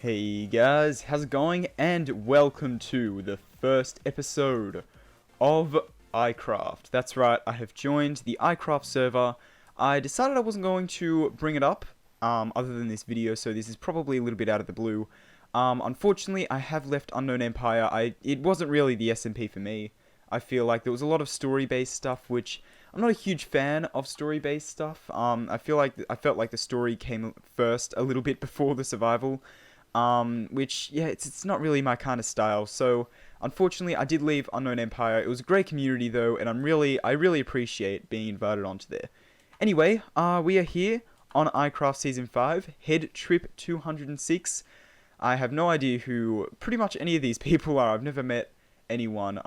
Hey guys, how's it going? And welcome to the first episode of iCraft. That's right, I have joined the iCraft server. I decided I wasn't going to bring it up, other than this video, so this is probably a little bit out of the blue. Unfortunately, I have left Unknown Empire. It wasn't really the SMP for me. I feel like there was a lot of story-based stuff, which I'm not a huge fan of story-based stuff. I felt like the story came first a little bit before the survival. Which, yeah, it's not really my kind of style, so unfortunately I did leave Unknown Empire. It was a great community though, and I really appreciate being invited onto there. Anyway, we are here on iCraft Season 5, Head Trip 206. I have no idea who pretty much any of these people are. I've never met anyone,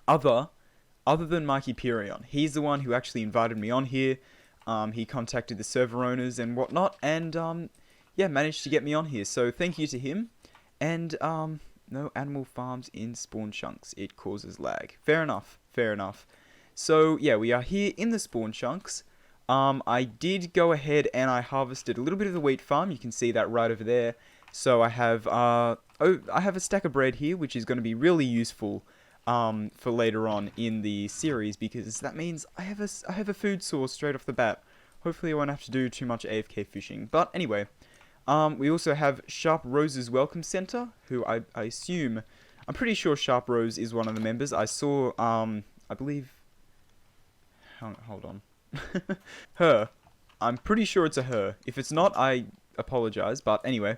other than Mikey Perion. He's the one who actually invited me on here. He contacted the server owners and whatnot, and, yeah, managed to get me on here, so thank you to him. And, no animal farms in spawn chunks. It causes lag. Fair enough, fair enough. So, yeah, we are here in the spawn chunks. I did go ahead and I harvested a little bit of the wheat farm. You can see that right over there. So I have, I have a stack of bread here, which is going to be really useful, for later on in the series, because that means I have a food source straight off the bat. Hopefully I won't have to do too much AFK fishing. But anyway, we also have Sharp Rose's Welcome Center, who I assume, I'm pretty sure Sharp Rose is one of the members. I saw, I believe, hold on, her. I'm pretty sure it's a her. If it's not, I apologize, but anyway,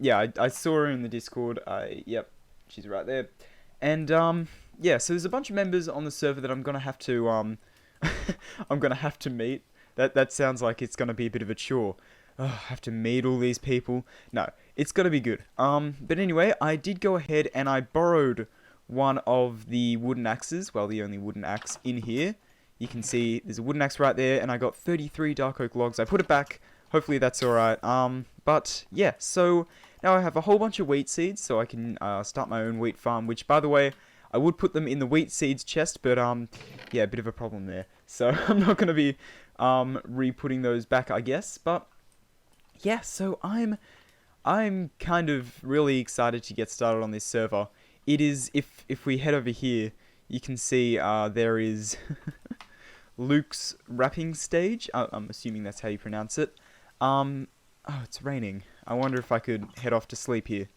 yeah, I saw her in the Discord. Yep, she's right there. And, yeah, so there's a bunch of members on the server that I'm gonna have to, I'm gonna have to meet. That sounds like it's gonna be a bit of a chore. I have to meet all these people. No, it's gotta be good. But anyway, I did go ahead and I borrowed one of the wooden axes. Well, the only wooden axe in here. You can see there's a wooden axe right there, and I got 33 dark oak logs. I put it back. Hopefully that's alright. But yeah, so now I have a whole bunch of wheat seeds, so I can start my own wheat farm, which, by the way, I would put them in the wheat seeds chest, but yeah, a bit of a problem there. So I'm not going to be re-putting those back, I guess, but yeah, so I'm kind of really excited to get started on this server. It is, if we head over here, you can see there is Luke's wrapping stage. I'm assuming that's how you pronounce it. Oh, it's raining. I wonder if I could head off to sleep here.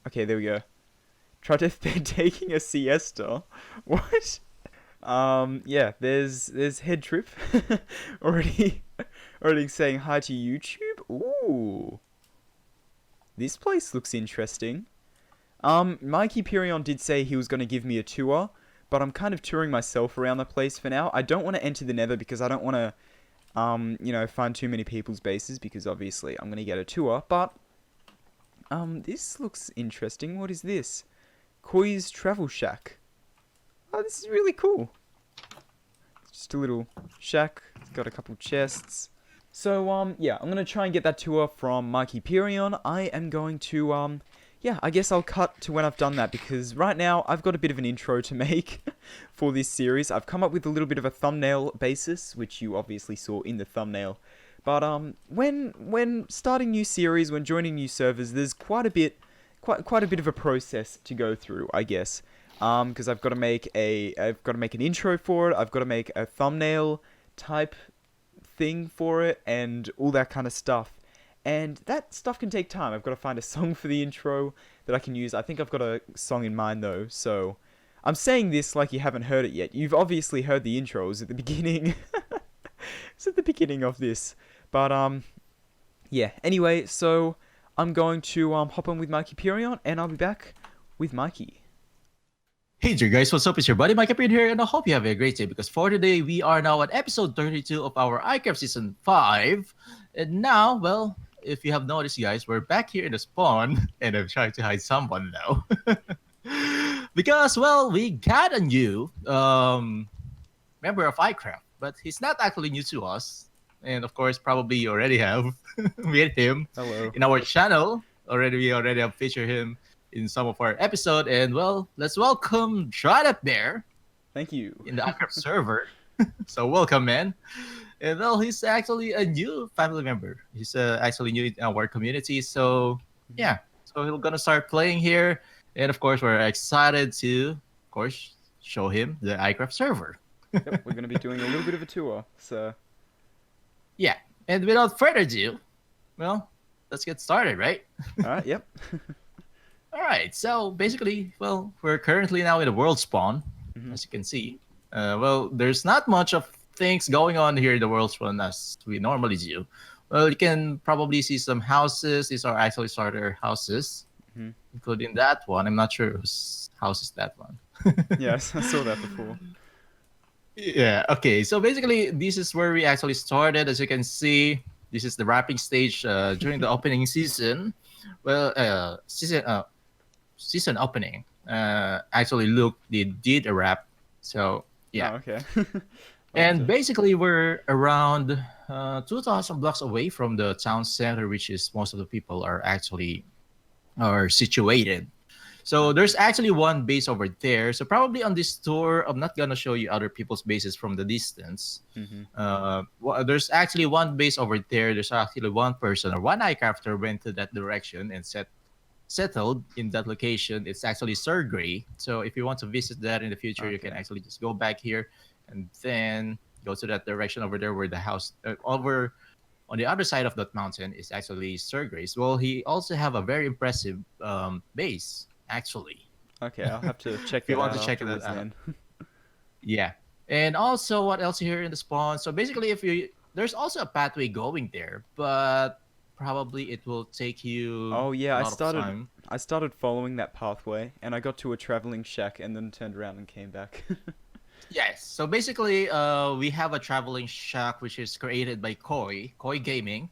Okay, there we go. Try to taking a siesta. What? Yeah, there's Head Trip already saying hi to YouTube. Ooh, this place looks interesting. Mikey Perion did say he was going to give me a tour, but I'm kind of touring myself around the place for now. I don't want to enter the Nether because I don't want to, you know, find too many people's bases, because obviously I'm going to get a tour. But this looks interesting. What is this? Koi's Travel Shack. Oh, this is really cool. Just a little shack. It's got a couple chests. So, yeah, I'm going to try and get that tour from Mikey Perion. I am going to, yeah, I guess I'll cut to when I've done that, because right now I've got a bit of an intro to make for this series. I've come up with a little bit of a thumbnail basis, which you obviously saw in the thumbnail. But, when starting new series, when joining new servers, there's quite a bit of a process to go through, I guess. Because I've got to make an intro for it. I've got to make a thumbnail type thing for it, and all that kind of stuff. And that stuff can take time. I've got to find a song for the intro that I can use. I think I've got a song in mind though. So I'm saying this like you haven't heard it yet. You've obviously heard the intros at the beginning. It's at the beginning of this. But yeah. Anyway, so I'm going to hop on with Mikey Perion, and I'll be back with Mikey. Hey there guys, what's up? It's your buddy Mikey Perion here, and I hope you have a great day, because for today we are now at episode 32 of our iCraft Season 5. And now, well, if you have noticed guys, we're back here in the spawn, and I'm trying to hide someone now. Because, well, we got a new member of iCraft, but he's not actually new to us. And of course, probably you already have met him. Hello. In our channel. We already have featured him in some of our episode, and well, let's welcome Shot Up there. Thank you. In the iCraft server. So welcome, man. And well, he's actually a new family member. He's actually new in our community. So Mhm. yeah, so he's gonna start playing here, and of course we're excited to, of course, show him the iCraft server. Yep, we're gonna be doing a little bit of a tour. So, Yeah, and without further ado, well, let's get started, right? all right. Yep. All right. So basically, well, we're currently now in the world spawn, Hmm. as you can see. Well, there's not much of things going on here in the world spawn as we normally do. Well, you can probably see some houses. These are actually starter houses, Hmm. including that one. I'm not sure whose house is that one. Yes, I saw that before. Yeah. Okay. So basically, this is where we actually started. As you can see, this is the wrapping stage during the opening season. Well, season opening. Actually, Luke did a rap. So yeah, Oh, okay. I'll have and to. basically we're around 2,000 blocks away from the town center, which is most of the people are actually are situated. So Okay. there's actually one base over there. So probably on this tour, I'm not gonna show you other people's bases from the distance. Hmm. There's actually one base over there. There's actually one person or one iCrafter went to that direction and settled in that location. It's actually Sir Gray. So if you want to visit that in the future, you can Okay. actually just go back here and then go to that direction over there where the house over on the other side of that mountain is actually Sir Gray's. Well, he also have a very impressive base actually. Okay, I'll have to If check you that want out to check that afterwards out, then. yeah. And also, what else here in the spawn? So basically, if you there's also a pathway going there, but probably it will take you Oh yeah, a I lot of started time. I started following that pathway and I got to a traveling shack and then turned around and came back. Yes. So basically, we have a traveling shack which is created by Koi Gaming.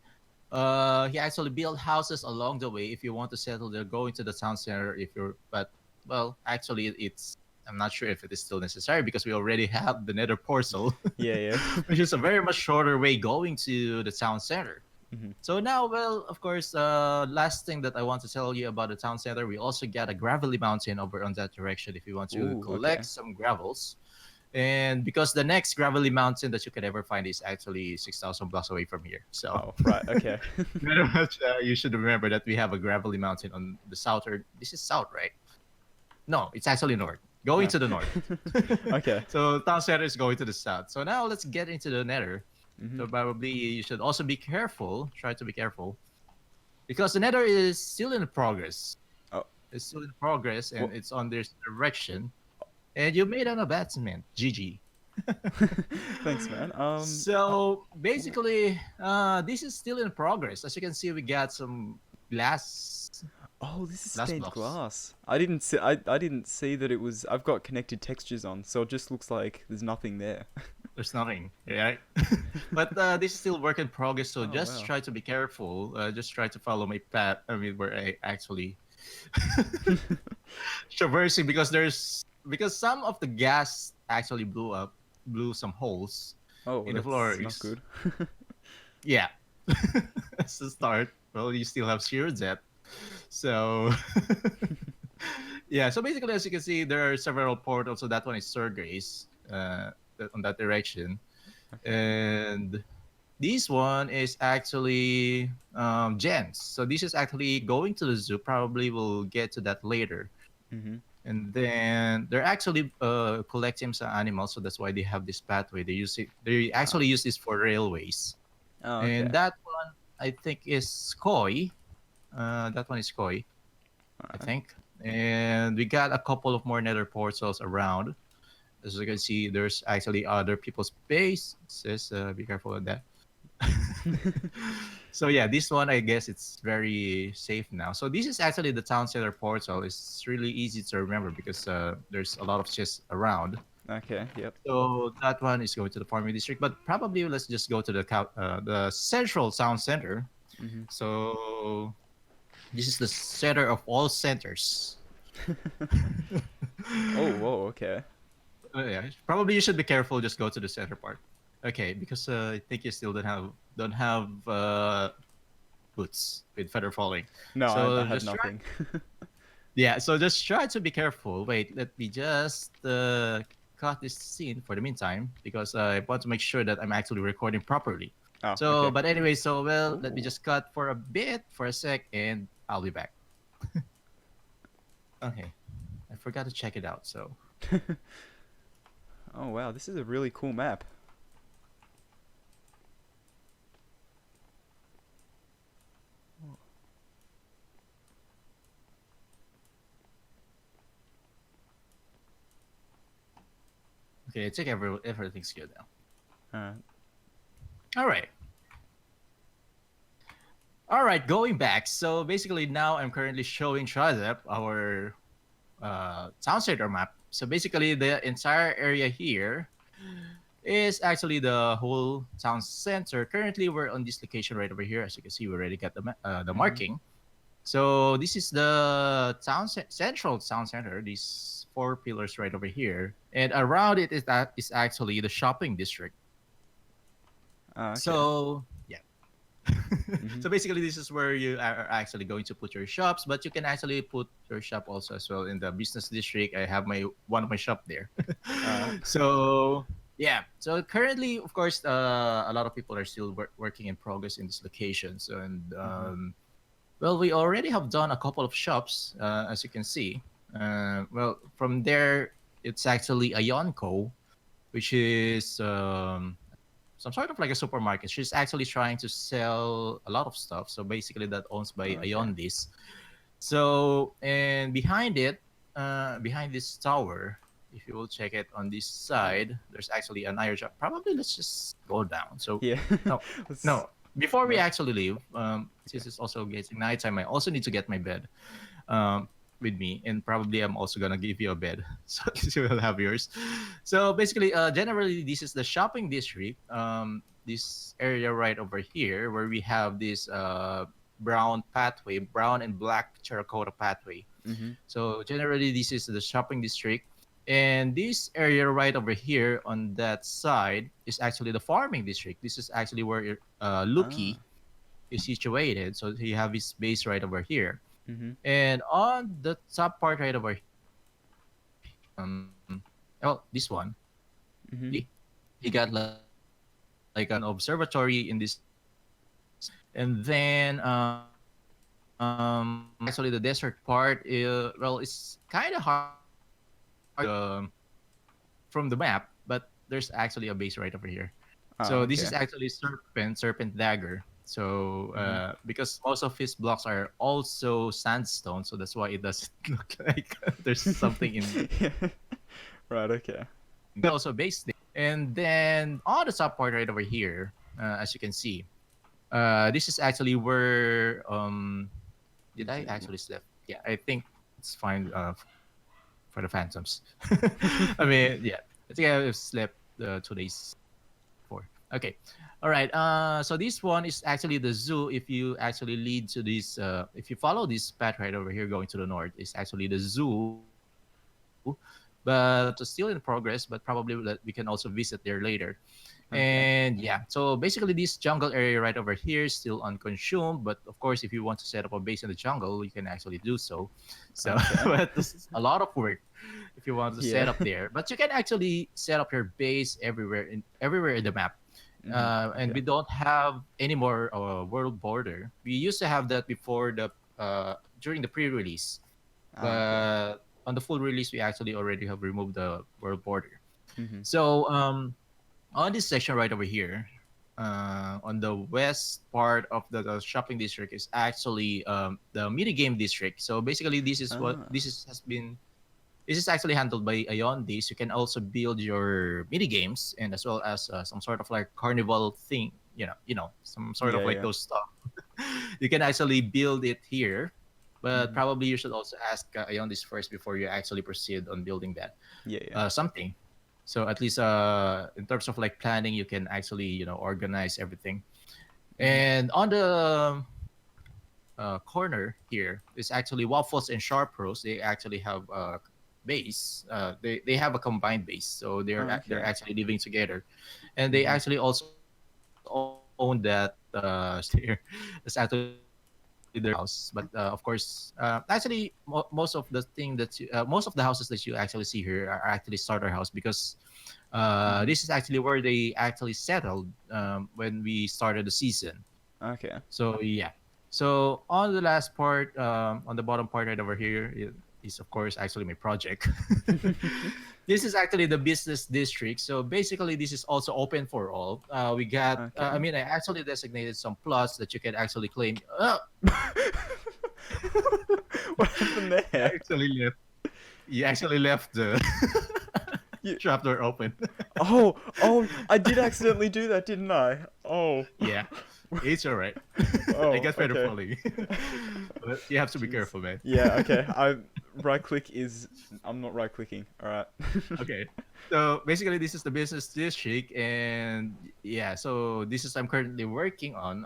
He actually built houses along the way if you want to settle there, going to the town center. If you're, but well, actually, it's I'm not sure if it is still necessary because we already have the Nether portal, Yeah, yeah. which is a very much shorter way going to the town center. Hmm. So now, well, of course, last thing that I want to tell you about the town center, we also got a gravelly mountain over on that direction if you want to Ooh, collect okay. some gravels. And because the next gravelly mountain that you could ever find is actually 6,000 blocks away from here. So Oh, right, okay. very much you should remember that we have a gravelly mountain on the south, or this is south, right? No, it's actually north. Going No. to the north. Okay. So town center is going to the south. So now let's get into the nether. Hmm. So probably you should also be careful. Try to be careful because the nether is still in progress. Oh, It's still in progress and well, it's on this direction. And you made an advancement. GG. thanks, man. So basically, this is still in progress. As you can see, we got some glass oh, this is glass stained blocks. glass. I didn't see that it was. I've got connected textures on, so it just looks like there's nothing there. There's nothing, right? But this is still work in progress. So Oh just wow. try to be careful. Just try to follow my path. I mean, where I actually traversing because some of the gas actually blew some holes Oh, in the that's not floors. good. Yeah, that's the start. Well, you still have zero debt. So yeah, so basically, as you can see, there are several portals. So that one is Sergey's on that direction, Okay. and this one is actually Jen's. So this is actually going to the zoo. Probably we'll get to that later. Mhm. And then they're actually collecting some animals, so that's why they have this pathway. They use it. They Ah. actually use this for railways. Oh, And okay. that one I think is koi. That one is koi, I Alright. think. And we got a couple of more nether portals around. As you can see, there's actually other people's base. It says, be careful of that. So yeah, this one I guess it's very safe now. So this is actually the town center portal. It's really easy to remember because there's a lot of chests around. Okay. Yep. So that one is going to the farming district, but probably let's just go to the central town center. Mhm. So this is the center of all centers. Oh, whoa. Okay. Yeah, probably you should be careful. Just go to the center part. Okay, because I think you still don't have boots with feather falling. No, I So have just try. nothing. Yeah, so just try to be careful. Wait, let me just cut this scene for the meantime because I want to make sure that I'm actually recording properly. Oh, So, okay. but anyway, so well, let me Ooh. just cut for a bit, for a sec, and I'll be back. Okay, I forgot to check it out. So, Oh wow, this is a really cool map. okay, I think everything's good now. Uh, All right. All right, going back. So basically, now I'm currently showing Shazep our town center map. So basically, the entire area here is actually the whole town center. Currently, we're on this location right over here. As you can see, we already got the mm-hmm. marking. So this is the central town center. These four pillars right over here, and around it is actually the shopping district. Oh, okay. So yeah. Mm-hmm. So basically, this is where you are actually going to put your shops, but you can actually put your shop also as well in the business district. I have my one of my shop there. Alright. So yeah. So currently, of course, a lot of people are still working in progress in this location. So and Mm-hmm. well, we already have done a couple of shops, as you can see. Well, from there, it's actually a Yonko, which is some sort of like a supermarket. She's actually trying to sell a lot of stuff. So basically, that owns by Oh, okay. Ayondis. So and behind it, behind this tower, if you will check it on this side, there's actually an iron shop. Probably let's just go down. So Yeah. no, Let's. no. Before we No. actually leave, Okay. since it's also getting nighttime, I also need to get my bed um, with me, and probably I'm also gonna give you a bed, so you will have yours. So basically, generally, this is the shopping district. This area right over here, where we have this brown pathway, brown and black terracotta pathway. Mm-hmm. So generally, this is the shopping district. And this area right over here on that side is actually the farming district. This is actually where Ah. Luki is situated. So he have his base right over here. Mm-hmm. And on the top part right over here, well, this one, Mm-hmm. he got like an observatory in this area. And then actually the desert part, well, it's kind of hard to see from the map, but there's actually a base right over here. Oh, So this okay. is actually serpent dagger. So Mm-hmm. because most of his blocks are also sandstone, so that's why it doesn't look like there's something in there. Yeah. Right. Okay. Also base there. And then on the top part right over here, as you can see, this is actually where did I Zoo. actually sleep? Yeah, I think it's fine for the phantoms. I mean, yeah, I think I slept 2 days before. Okay, all right. So this one is actually the zoo. If you actually lead to this, if you follow this path right over here going to the north, it's actually the zoo, but still in progress. But probably that we can also visit there later. And Okay. yeah, so basically this jungle area right over here is still unconsumed. But of course, if you want to set up a base in the jungle, you can actually do so. So, Okay. but this is a lot of work if you want to set Yeah. up there. But you can actually set up your base everywhere in the map. Mm-hmm. And Okay. we don't have any more world border. We used to have that before the during the pre-release, Ah, okay. but on the full release, we actually already have removed the world border. Mm-hmm. So on this section right over here, on the west part of the shopping district is actually the mini game district. So basically, this is what Ah. this is has been. This is actually handled by Ayondis. You can also build your mini games and as well as some sort of like carnival thing. Some sort of Yeah. like Yeah. those stuff. You can actually build it here, but Mm-hmm. probably you should also ask Ayondis first before you actually proceed on building that Yeah. Yeah. something. So at least in terms of like planning, you can actually organize everything. Mm-hmm. And on the corner here is actually Waffles and Sharp Rose. They actually have a base. They have a combined base, so Oh, they're okay. actually living together, and they Mm-hmm. actually also own that stair. That's actually the entrance their house. But of course, actually, most of the thing that most of the houses that you actually see here are actually starter house because Hmm. this is actually where they actually settled when we started the season. Okay. So yeah. So on the last part, on the bottom part right over here is of course actually my project. This is actually the business district. So basically, this is also open for all. We got. I Okay. mean, I actually designated some plots that you can actually claim. What happened You there? actually left. You actually left the You, trapdoor open. oh, I did accidentally do that, didn't I? Oh. Yeah, it's all right. I Oh, got better okay. falling, but you have to be Jeez. careful, man. Yeah, okay. Right click is I'm not right clicking. All right. Okay. So basically, this is the business district, and yeah, so this is I'm currently working on.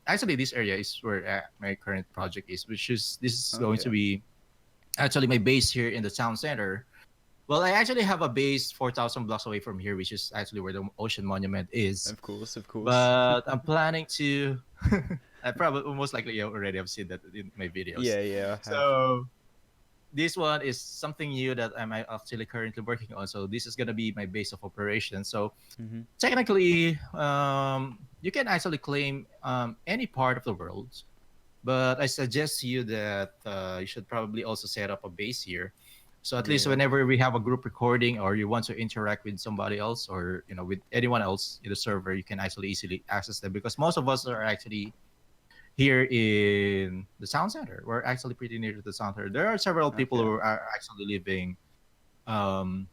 Actually, this area is where my current project is, which is this is going to Okay. be actually my base here in the town center. Well, I actually have a base 4,000 blocks away from here, which is actually where the ocean monument is. Of course, of course. But I'm planning to. I probably most likely you already have seen that in my videos. Yeah, yeah, I have. So this one is something new that I'm actually currently working on. So this is gonna be my base of operation. So Hmm. technically, you can actually claim any part of the world, but I suggest to you that you should probably also set up a base here. So at least Yeah. whenever we have a group recording or you want to interact with somebody else or with anyone else in the server, you can actually easily access them because most of us are actually here in the sound center. We're actually pretty near to the sound center. There are several people Okay. who are actually living, um,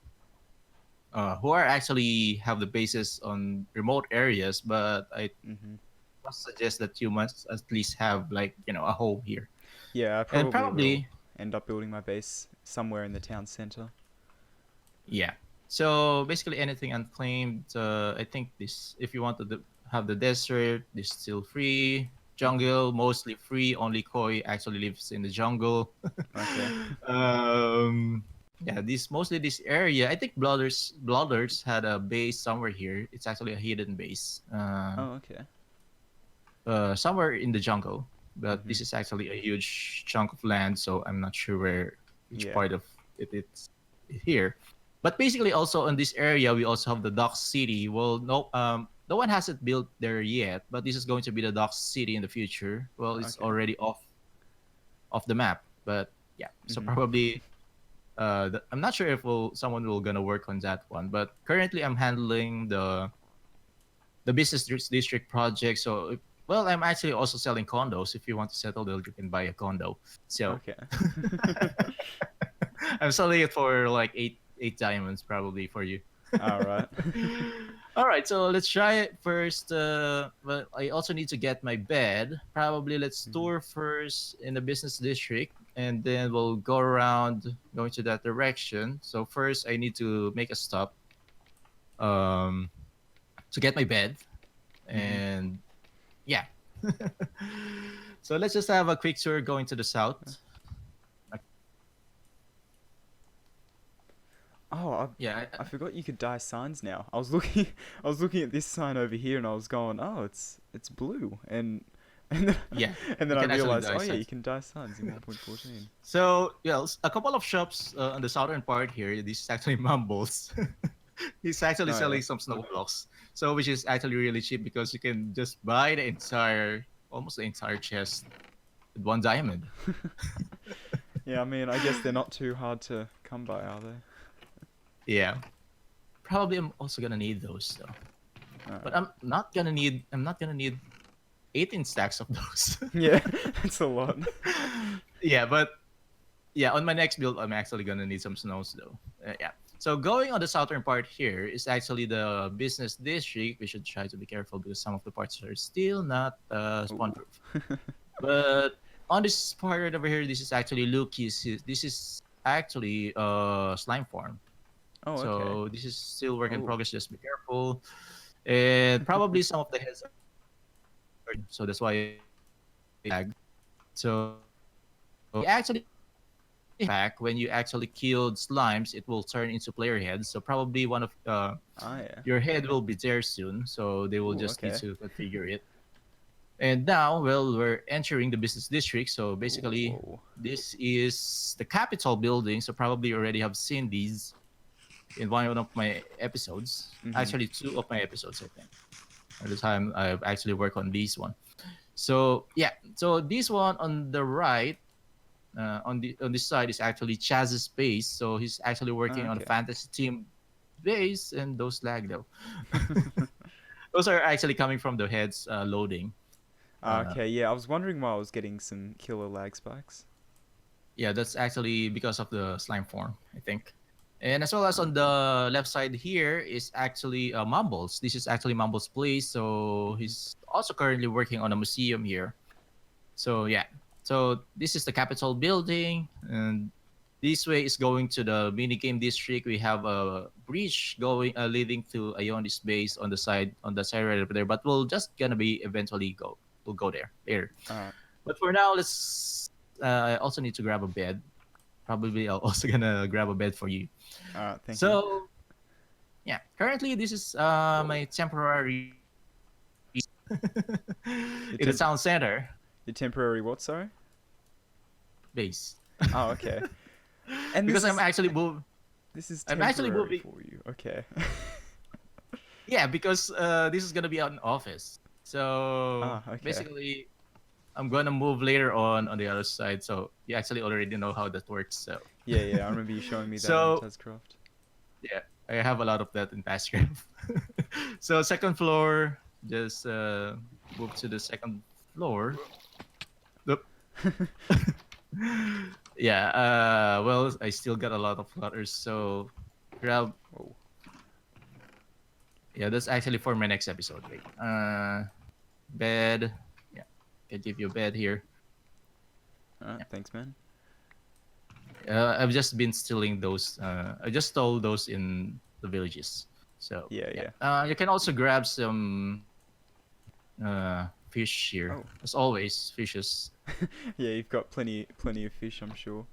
who are actually have the bases on remote areas. But I Hmm. must suggest that you must at least have like a home here, Yeah, I and probably will probably end up building my base somewhere in the town center. yeah. So basically anything unclaimed. I think this if you want to have the desert, this still free. Hmm. Jungle mostly free. Only Koi actually lives in the jungle. Okay. um, yeah, this mostly this area. I think Blooders had a base somewhere here. It's actually a hidden base. Oh, okay. Somewhere in the jungle. But Hmm. this is actually a huge chunk of land, so I'm not sure which Yeah. part of it's here. But basically, also in this area, we also have the Dock City. Well, no one hasn't built there yet, but this is going to be the Dock City in the future. Well, it's Okay. already off the map, but yeah. So Hmm. probably, I'm not sure if someone will gonna work on that one. But currently, I'm handling the business district project. So, well, I'm actually also selling condos. If you want to settle there, you can buy a condo. So, Okay. I'm selling it for like eight diamonds probably for you. All right. All right, so let's try it first. But I also need to get my bed. Probably let's Mhm. tour first in the business district, and then we'll go around going to that direction. So first, I need to make a stop um, to get my bed, Mhm. and yeah. So let's just have a quick tour going to the south. Oh, Yeah, I forgot you could dye signs now. I was looking I was looking at this sign over here and I was going, "Oh, it's blue." And then yeah, and you then I can actually realized, dye "Oh yeah, you signs. can dye signs in 1.14." So, yeah, a couple of shops on the southern part here. This is actually Mumbles. He's actually Oh yeah. selling some snow blocks. So, which is actually really cheap because you can just buy almost the entire chest with one diamond. Yeah, I mean, I guess they're not too hard to come by, are they? Yeah, probably I'm also gonna need those though. All But right. I'm not gonna need 18 stacks of those. Yeah, that's a lot. Yeah, but yeah, on my next build, I'm actually gonna need some snows though. Yeah. So going on the southern part here is actually the business district. We should try to be careful because some of the parts are still not spawn Ooh. proof. But on this part right over here, this is actually Luki's. This is actually slime farm. Oh, okay. So this is still work in Oh. progress. Just be careful. And probably some of the heads are so that's why lag. So actually back when you actually killed slimes, it will turn into player heads. So probably one of Ah, yeah. your head will be there soon. So they will Ooh, just need okay. to configure it. And now, well, we're entering the business district. So basically, Whoa. this is the Capitol building. So probably you already have seen these in one of my episodes. Mhm. Actually, two of my episodes, I think. At the time, I've actually worked on this one. So yeah, so this one on the right, on this side is actually Chaz's base. So he's actually Oh, working on a okay. fantasy team base, and those lag though. Those are actually coming from the heads loading. Uh, Okay, yeah, I was wondering why I was getting some killer lag spikes. yeah, that's actually because of the slime form, I think. And as well as on Okay. the left side here is actually Mumbles. This is actually Mumbles' place. So Mhm. he's also currently working on a museum here. So yeah, so this is the Capitol building, and this way is going to the mini game district. We have a bridge going leading to Ionis base on the side right over there. But we'll just gonna be eventually go. We'll go there later. All right. But for now, let's. I also need to grab a bed. Probably I'll also gonna grab a bed for you. All right. Thank you. So yeah, currently this is my temporary Your in the temp town center your temporary what? Sorry. base. Oh, okay. And Because this is I'm actually temporary moving. for you. Okay. Yeah, because this is gonna be an office. So Ah, okay. basically, I'm gonna move later on the other side. So you actually already know how that works. So Yeah, yeah. I remember you showing me that on so Tazcraft. yeah, I have a lot of that in Pastcraft. So second floor, just move to the second floor. Oop. Yeah. Well, I still got a lot of clutters. So grab. Whoa. Yeah, that's actually for my next episode. Wait. Bed. Yeah, can give you a bed here. All right. Thanks, man. I've just been stealing those. I just stole those in the villages. So Yeah, yeah, yeah. you can also grab some fish here. Oh. As always, fishes. Yeah, you've got plenty of fish, I'm sure.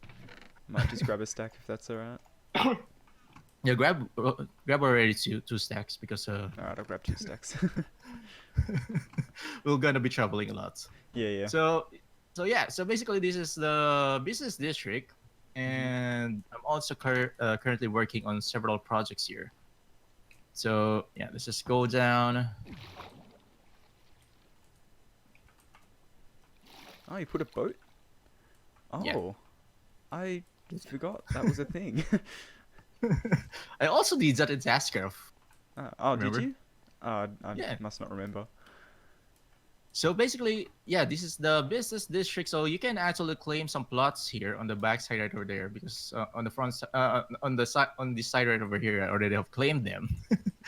Might just grab a stack if that's all right. Yeah, grab already two stacks because All right, I'll grab 2 stacks. we're gonna be traveling a lot. Yeah, yeah. So yeah, so basically this is the business district, Mhm. and I'm also currently working on several projects here. So yeah, let's just go down. Oh, you put a boat? Yeah. Oh, I forgot that was a thing. I also did that in Taskcraft. Oh, did Remember? you? I Yeah. must not remember. So basically, yeah, this is the business district. So you can actually claim some plots here on the back side right over there because on the on the side on this side right over here, I already have claimed them.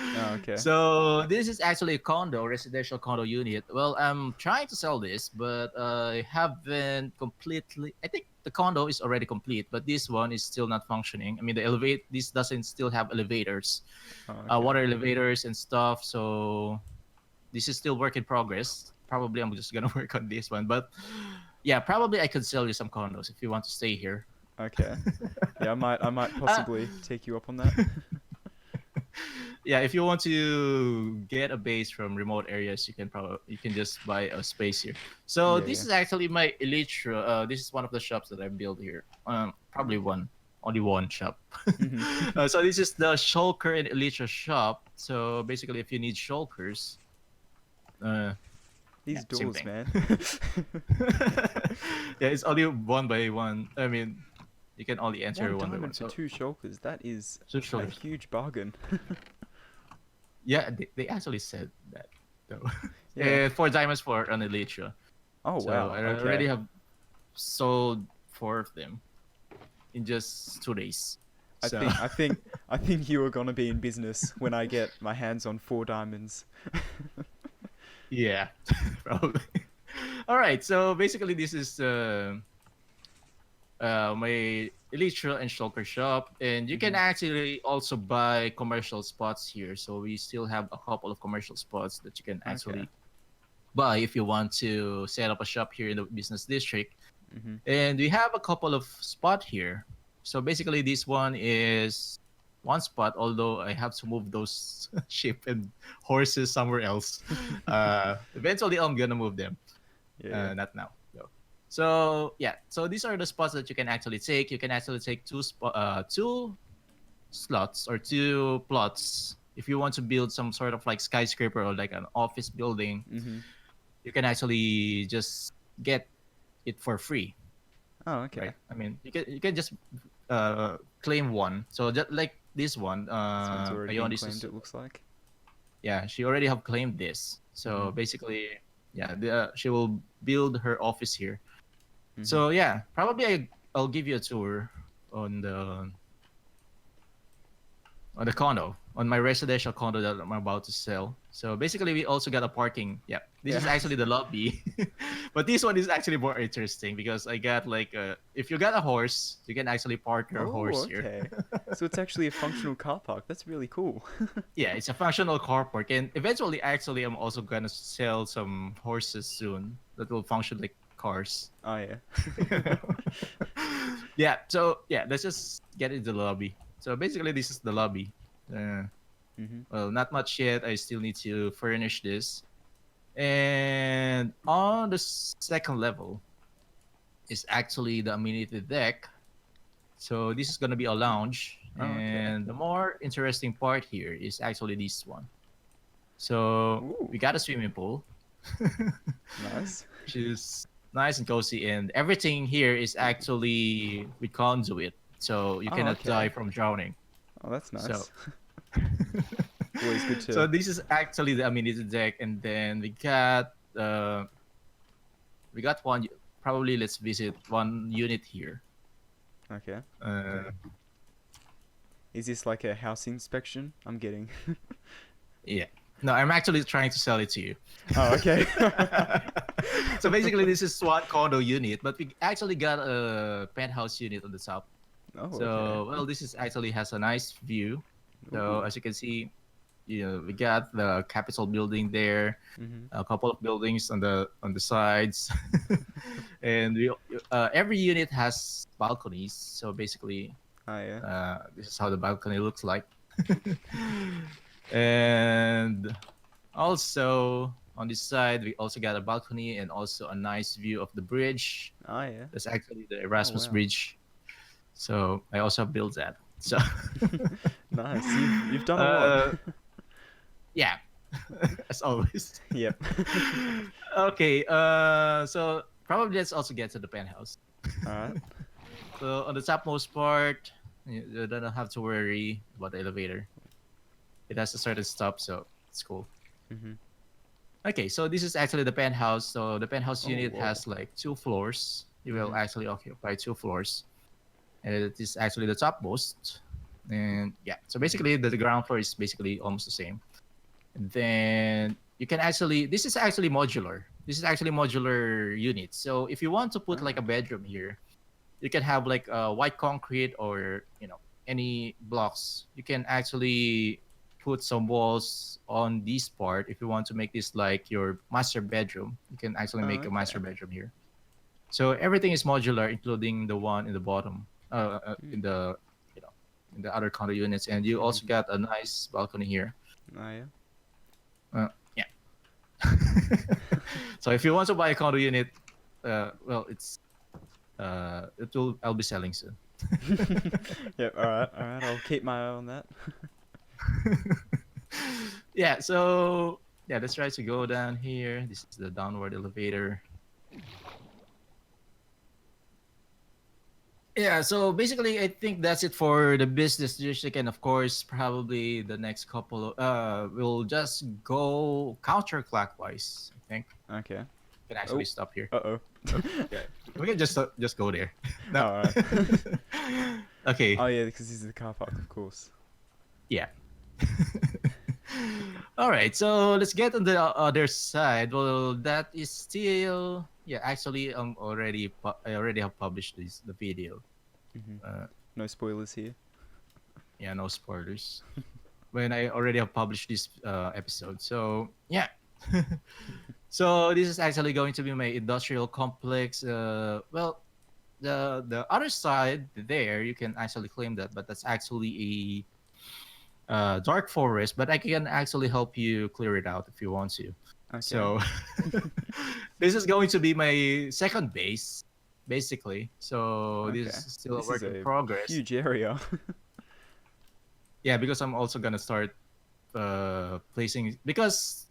Oh, okay. So this is actually a condo, residential condo unit. Well, I'm trying to sell this, but I haven't completely. I think the condo is already complete, but this one is still not functioning. I mean, the elevate. This doesn't still have elevators, Oh, okay. water elevators and stuff. So this is still work in progress. Probably I'm just gonna work on this one, but yeah, probably I could sell you some condos if you want to stay here. Okay. Yeah, I might Uh, possibly take you up on that. yeah, if you want to get a base from remote areas, you can just buy a space here. So Yeah, this yeah. is actually my Elytra. This is one of the shops that I built here. Probably only one shop. Mhm. So this is the Shulker and Elytra shop. So basically, if you need shulkers, uh, yeah, These same doors, thing. man. Yeah, it's only one by one. I mean, you can only enter One one by one. diamond for So 2 shulkers. That is two a shulkers. huge bargain. Yeah, they actually said that though. Yeah. 4 diamonds for an Elytra. Oh, So wow. I already Okay. have sold 4 of them in just 2 days. I So think I think I think you are gonna be in business when I get my hands on 4 diamonds. yeah, probably. All right. So basically, this is my Elytra and Shulker shop, and you can Mhm. actually also buy commercial spots here. So we still have a couple of commercial spots that you can Okay. actually buy if you want to set up a shop here in the business district. Mhm. And we have a couple of spot here. So basically, this one is one spot. Although I have to move those sheep and horses somewhere else. Eventually, I'm gonna move them. Yeah. Not now. No. So yeah, so these are the spots that you can actually take. You can actually take two slots or two plots. If you want to build some sort of like skyscraper or like an office building, Mhm. you can actually just get it for free, Oh, okay. right? I mean, you can just claim one. So just like this one, This one's already been Ionis claimed. is, It looks like. yeah, she already have claimed this. So Mhm. basically, yeah, she will build her office here. Mhm. So yeah, probably I'll give you a tour on the condo, on my residential condo that I'm about to sell. So basically, we also got a parking. Yeah, this is Yeah. actually the lobby, but this one is actually more interesting because I got like if you got a horse, you can actually park your Oh, horse here. okay. So it's actually a functional car park. That's really cool. Yeah, it's a functional car park, and eventually, actually, I'm also gonna sell some horses soon that will function like cars. Oh yeah. Yeah, so yeah, let's just get into the lobby. So basically, this is the lobby. Uh, Mhm. well, not much yet. I still need to furnish this. And on the second level is actually the amenity deck. So this is gonna be a lounge. Oh, okay. And the more interesting part here is actually this one. So Ooh, we got a swimming pool, nice. which is nice and cozy, and everything here is actually with conduit, so you Oh, cannot die okay. from drowning. Oh, that's So, nice. Always good so to. this is actually the amenity deck, and then we got one. Probably let's visit one unit here. Okay. Uh, Is this like a house inspection? I'm getting. yeah. No, I'm actually trying to sell it to you. Oh, okay. So basically, this is one condo unit, but we actually got a penthouse unit on the top. Oh, okay. So, well, this is actually has a nice view. So, Ooh. as you can see, we got the Capitol building there, Mhm. a couple of buildings on the sides, and every unit has balconies. So basically, Oh yeah. this is how the balcony looks like. And also on this side, we also got a balcony and also a nice view of the bridge. Oh yeah. That's actually the Oh Erasmus wow. Bridge. So I also built that. So Nice. You've done a lot. uh, yeah, as always. Yep. Okay, so probably let's also get to the penthouse. All right. So on the topmost part, you don't have to worry about the elevator. It has a certain stop, so it's cool. Mhm. Okay, so this is actually the penthouse. So the penthouse Oh unit whoa. has like two floors. You will Mhm. actually occupy two floors, and it is actually the topmost. And yeah, so basically the ground floor is basically almost the same. And then you can actually this is actually modular. This is actually modular unit. So if you want to put like Oh. a bedroom here, you can have like white concrete or any blocks. You can actually put some walls on this part if you want to make this like your master bedroom. You can actually Oh, make a master okay. bedroom here. So everything is modular, including the one in the bottom, Mm. in the you know in the other condo units, and you Mhm. also got a nice balcony here. Oh yeah. Yeah. So if you want to buy a condo unit, well, I'll be selling soon. Yep. All right. All right. I'll keep my eye on that. Yeah, so yeah, let's try to go down here. This is the downward elevator. Yeah, so basically I think that's it for the business district, and of course probably the next couple of we'll just go counterclockwise, I think. Okay. We can actually Oh. stop here. Uh Oh, oh. yeah. We can just go there. No. All right. Okay. Oh yeah, because this is the car park, of course. Yeah. All right, so let's get on the other side. Well, that is still yeah. Actually, I already have published the video. Mhm. Uh, No spoilers here. yeah, no spoilers. When I already have published this episode, so yeah. So this is actually going to be my industrial complex. Well, the other side there, you can actually claim that, but that's actually dark forest, but I can actually help you clear it out if you want to. Okay. So this is going to be my second base, basically. So this Okay. is still a This is work in a progress. huge area. Yeah, because I'm also gonna start placing because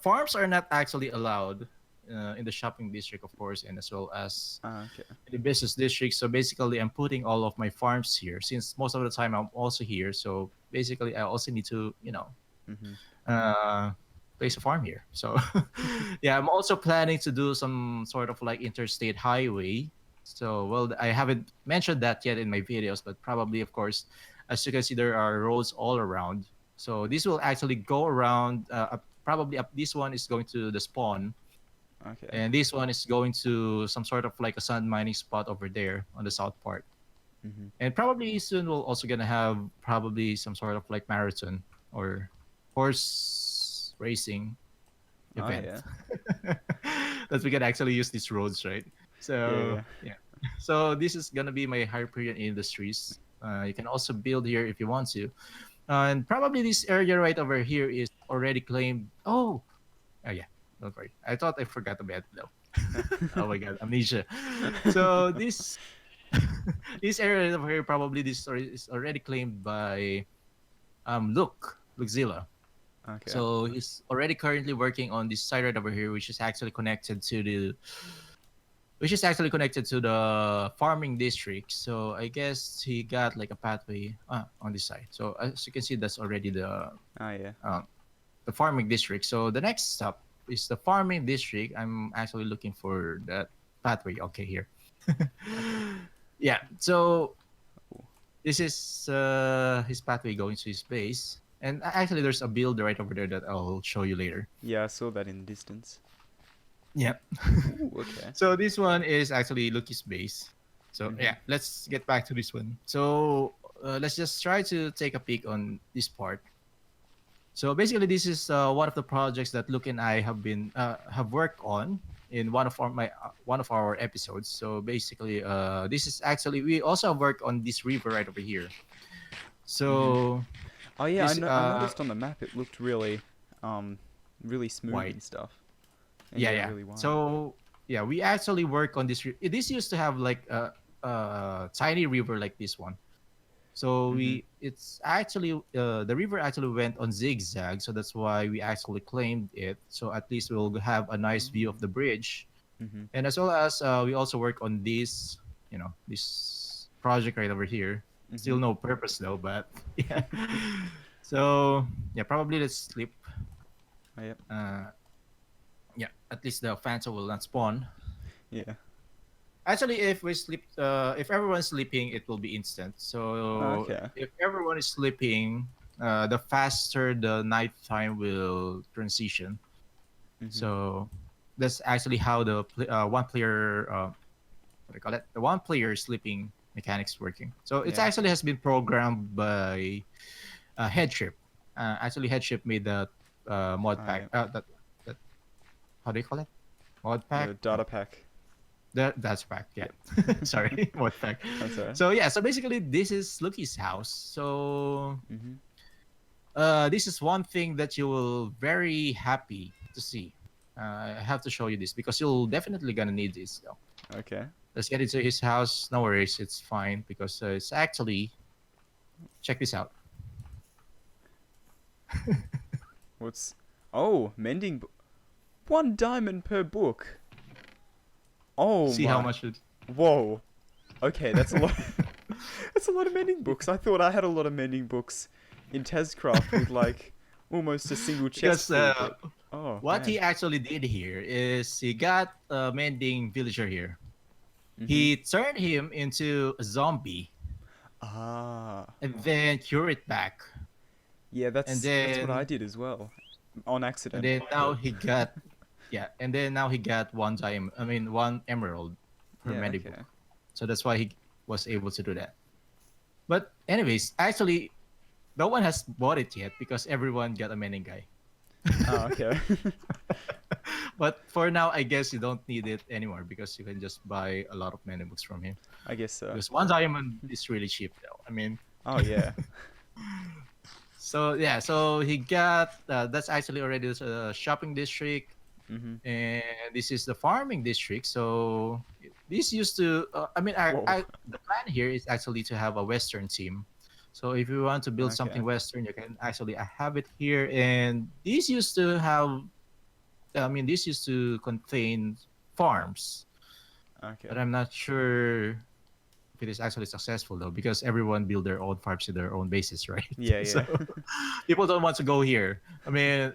farms are not actually allowed in the shopping district, of course, and as well as Okay. in the business district. So basically, I'm putting all of my farms here since most of the time I'm also here. So basically, I also need to, Mhm. uh, place a farm here. So yeah, I'm also planning to do some sort of like interstate highway. So well, I haven't mentioned that yet in my videos, but probably, of course, as you can see, there are roads all around. So this will actually go around. Probably up. This one is going to the spawn, Okay. and this one is going to some sort of like a sand mining spot over there on the south part. Mhm. And probably soon we'll also gonna have probably some sort of like marathon or horse racing Oh event yeah. that we can actually use these roads, right? Yeah, So yeah. yeah, so this is gonna be my Hyperion Industries. You can also build here if you want to, and probably this area right over here is already claimed. Oh yeah, don't worry. I thought I forgot about it though. Oh my god, amnesia. So this this area over here probably this story is already claimed by Luukzilla. Okay. So he's already currently working on this side right over here, which is actually connected to the farming district. So I guess he got like a pathway on this side. So as you can see, that's already Oh yeah. the farming district. So the next step is the farming district. I'm actually looking for that pathway. Okay, here. Okay. Yeah. So Cool. this is his pathway going to his base. And actually, there's a build right over there that I'll show you later. Yeah, I saw that in the distance. Yeah. Ooh, okay. So this one is actually Loki's base. So Mhm. yeah, let's get back to this one. So let's just try to take a peek on this part. So basically, this is one of the projects that Luke and I have worked on in one of our episodes. So basically, this is actually we also have worked on this river right over here. Mhm. So Oh yeah, this I noticed on the map it looked really, really smooth wide. and stuff. And Yeah, yeah, yeah. really wide. So yeah, we actually work on this. This used to have like a tiny river like this one. So Mhm. it's actually the river actually went on zigzag, so that's why we actually claimed it. So at least we'll have a nice view of Oh. the bridge, Mhm. and as well as we also work on this, this project right over here. Still Mhm. no purpose though, but yeah. So yeah, probably let's sleep. Oh, yep. Uh, yeah, at least the phantom will not spawn. Yeah. Actually, if we sleep, if everyone's sleeping, it will be instant. Oh, So okay. if everyone is sleeping, the faster the nighttime will transition. Mhm. So that's actually how the one player, what do you call it? The one player sleeping mechanics working. So it Yeah. actually has been programmed by Headship. Actually, Headship made that mod Oh, pack. yeah. That how do you call it? Mod pack? The data pack. That's fact. Yeah. Yep. Sorry. What fact? That's alright. So yeah. So basically, this is Loki's house. So Mhm. this is one thing that you will very happy to see. I have to show you this because you'll definitely gonna need this. Though. Okay. Let's get into his house. No worries, it's fine because it's actually check this out. What's? Oh, mending. 1 diamond per book. Oh See how my. much it. Whoa. Okay, that's a lot. That's a lot of mending books. I thought I had a lot of mending books in Tezcraft with like almost a single chest Because full, but oh what he man. actually did here is he got a mending villager here. Mhm. He turned him into a zombie Ah. and then cure it back. Yeah, And that's what I then did as well, on and accident. then now But he got and then now he got one emerald per yeah, mending okay. book. So that's why he was able to do that. But anyways, actually no one has bought it yet because everyone got a mending guy. Oh, okay. But for now I guess you don't need it anymore because you can just buy a lot of mending books from him. I guess so. Because one diamond is really cheap though. Oh yeah. So yeah, so he got that's actually already the shopping district, Mhm. and this is the farming district. So this used to, Whoa. the plan here is actually to have a Western team. So if you want to build Okay. something Western, you can actually have it here. And these used to have, this used to contain farms, Okay. but I'm not sure if it is actually successful though, because everyone build their own farms to their own bases, right? Yeah, So yeah. people don't want to go here. I mean,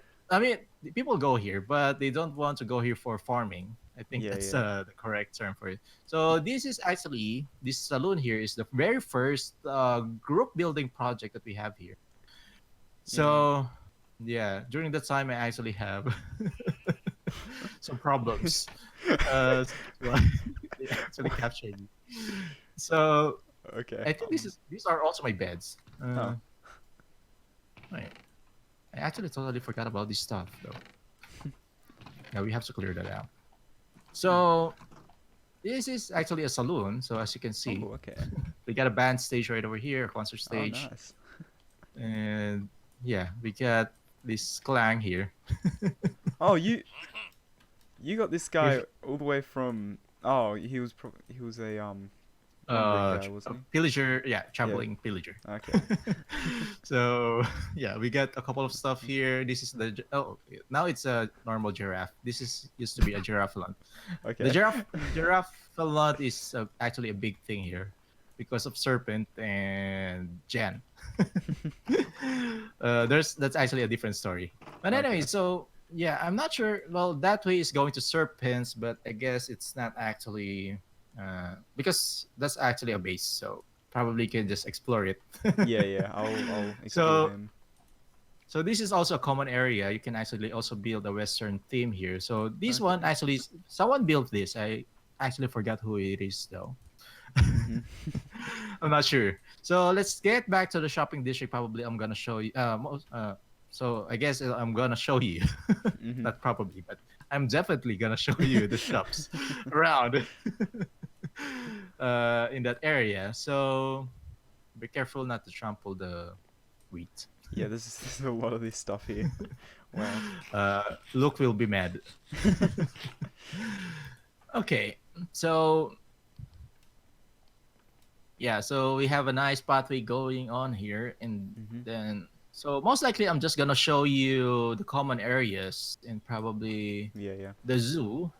people go here, but they don't want to go here for farming. I think Yeah, that's yeah. the correct term for it. So this is actually this saloon here is the very first group building project that we have here. Yeah. So yeah, during that time I actually have some problems. So they actually captured me. So Okay. I think these are also my beds. Oh. Right. I actually totally forgot about this stuff though. Yeah, we have to clear that out. So this is actually a saloon. So as you can see, Oh, okay. we got a band stage right over here, a concert Oh, stage, nice. and yeah, we got this clang here. Oh, you got this Here's guy all the way from. Oh, he was a wandering guy, a wasn't pillager, yeah, he? Yeah. traveling pillager. Okay. So yeah, we got a couple of stuff here. This is oh, now it's a normal giraffe. This is used to be a giraffe land. The Okay. giraffe lot is actually a big thing here because of serpent and Jen. That's actually a different story. But anyway, Okay. so yeah, I'm not sure. Well, that way is going to serpents, but I guess it's not actually because that's actually a base. So probably can just explore it. Yeah, yeah. I'll explore So him. so this is also a common area. You can actually also build a Western theme here. So this one Okay. actually, someone built this. I actually forgot who it is though. Mhm. I'm not sure. So let's get back to the shopping district. Probably I'm gonna show you. So I guess I'm gonna show you. Mhm. Not probably, but I'm definitely gonna show you the shops around in that area. So be careful not to trample the wheat. Yeah, there's a lot of this stuff here. Wow. Luke will be mad. Okay, so yeah, so we have a nice pathway going on here, and Mhm. then so most likely I'm just gonna show you the common areas and probably Yeah, yeah. the zoo.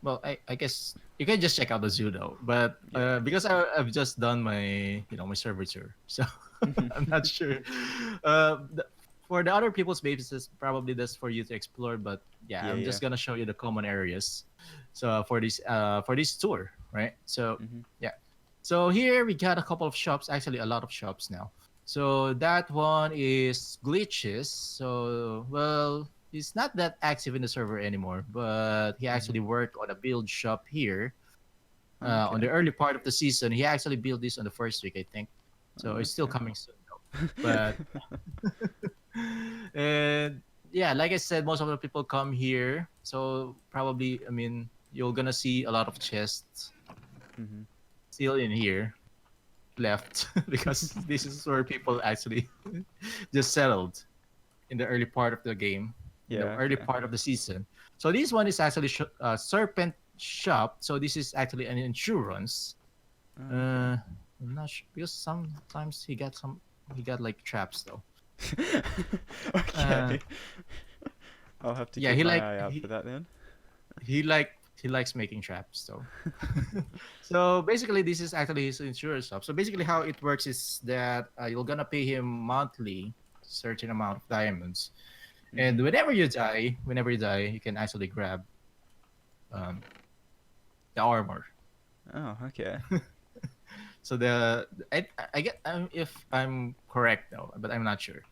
Well, I guess you can just check out the zoo though, but Yeah. because I've just done my my server tour, so Mhm. I'm not sure. For the other people's bases, probably that's for you to explore. But yeah, Yeah, I'm yeah. just gonna show you the common areas. So for this tour, right? So Mhm. yeah, so here we got a couple of shops, actually a lot of shops now. So that one is glitches. So well, he's not that active in the server anymore, but he Mhm. actually worked on a build shop here on the Okay. early part of the season. He actually built this on the first week, I think. So it's still Okay. coming soon though. But and yeah, like I said, most of the people come here. So probably, you're gonna see a lot of chests Mhm. still in here left because this is where people actually just settled in the early part of the game, in the Yeah, early okay. part of the season. So this one is actually Serpent Shop. So this is actually an insurance. Okay. I'm not sure because sometimes he got like traps though. Uh, Okay. I'll have to yeah, keep my eye out for he that then. he like he likes making traps though. So basically, this is actually his insurance shop. So basically, how it works is that you're gonna pay him monthly certain amount of diamonds, and Mhm. whenever you die, you can actually grab um, the armor. Oh, okay. So I get if I'm correct though, but I'm not sure.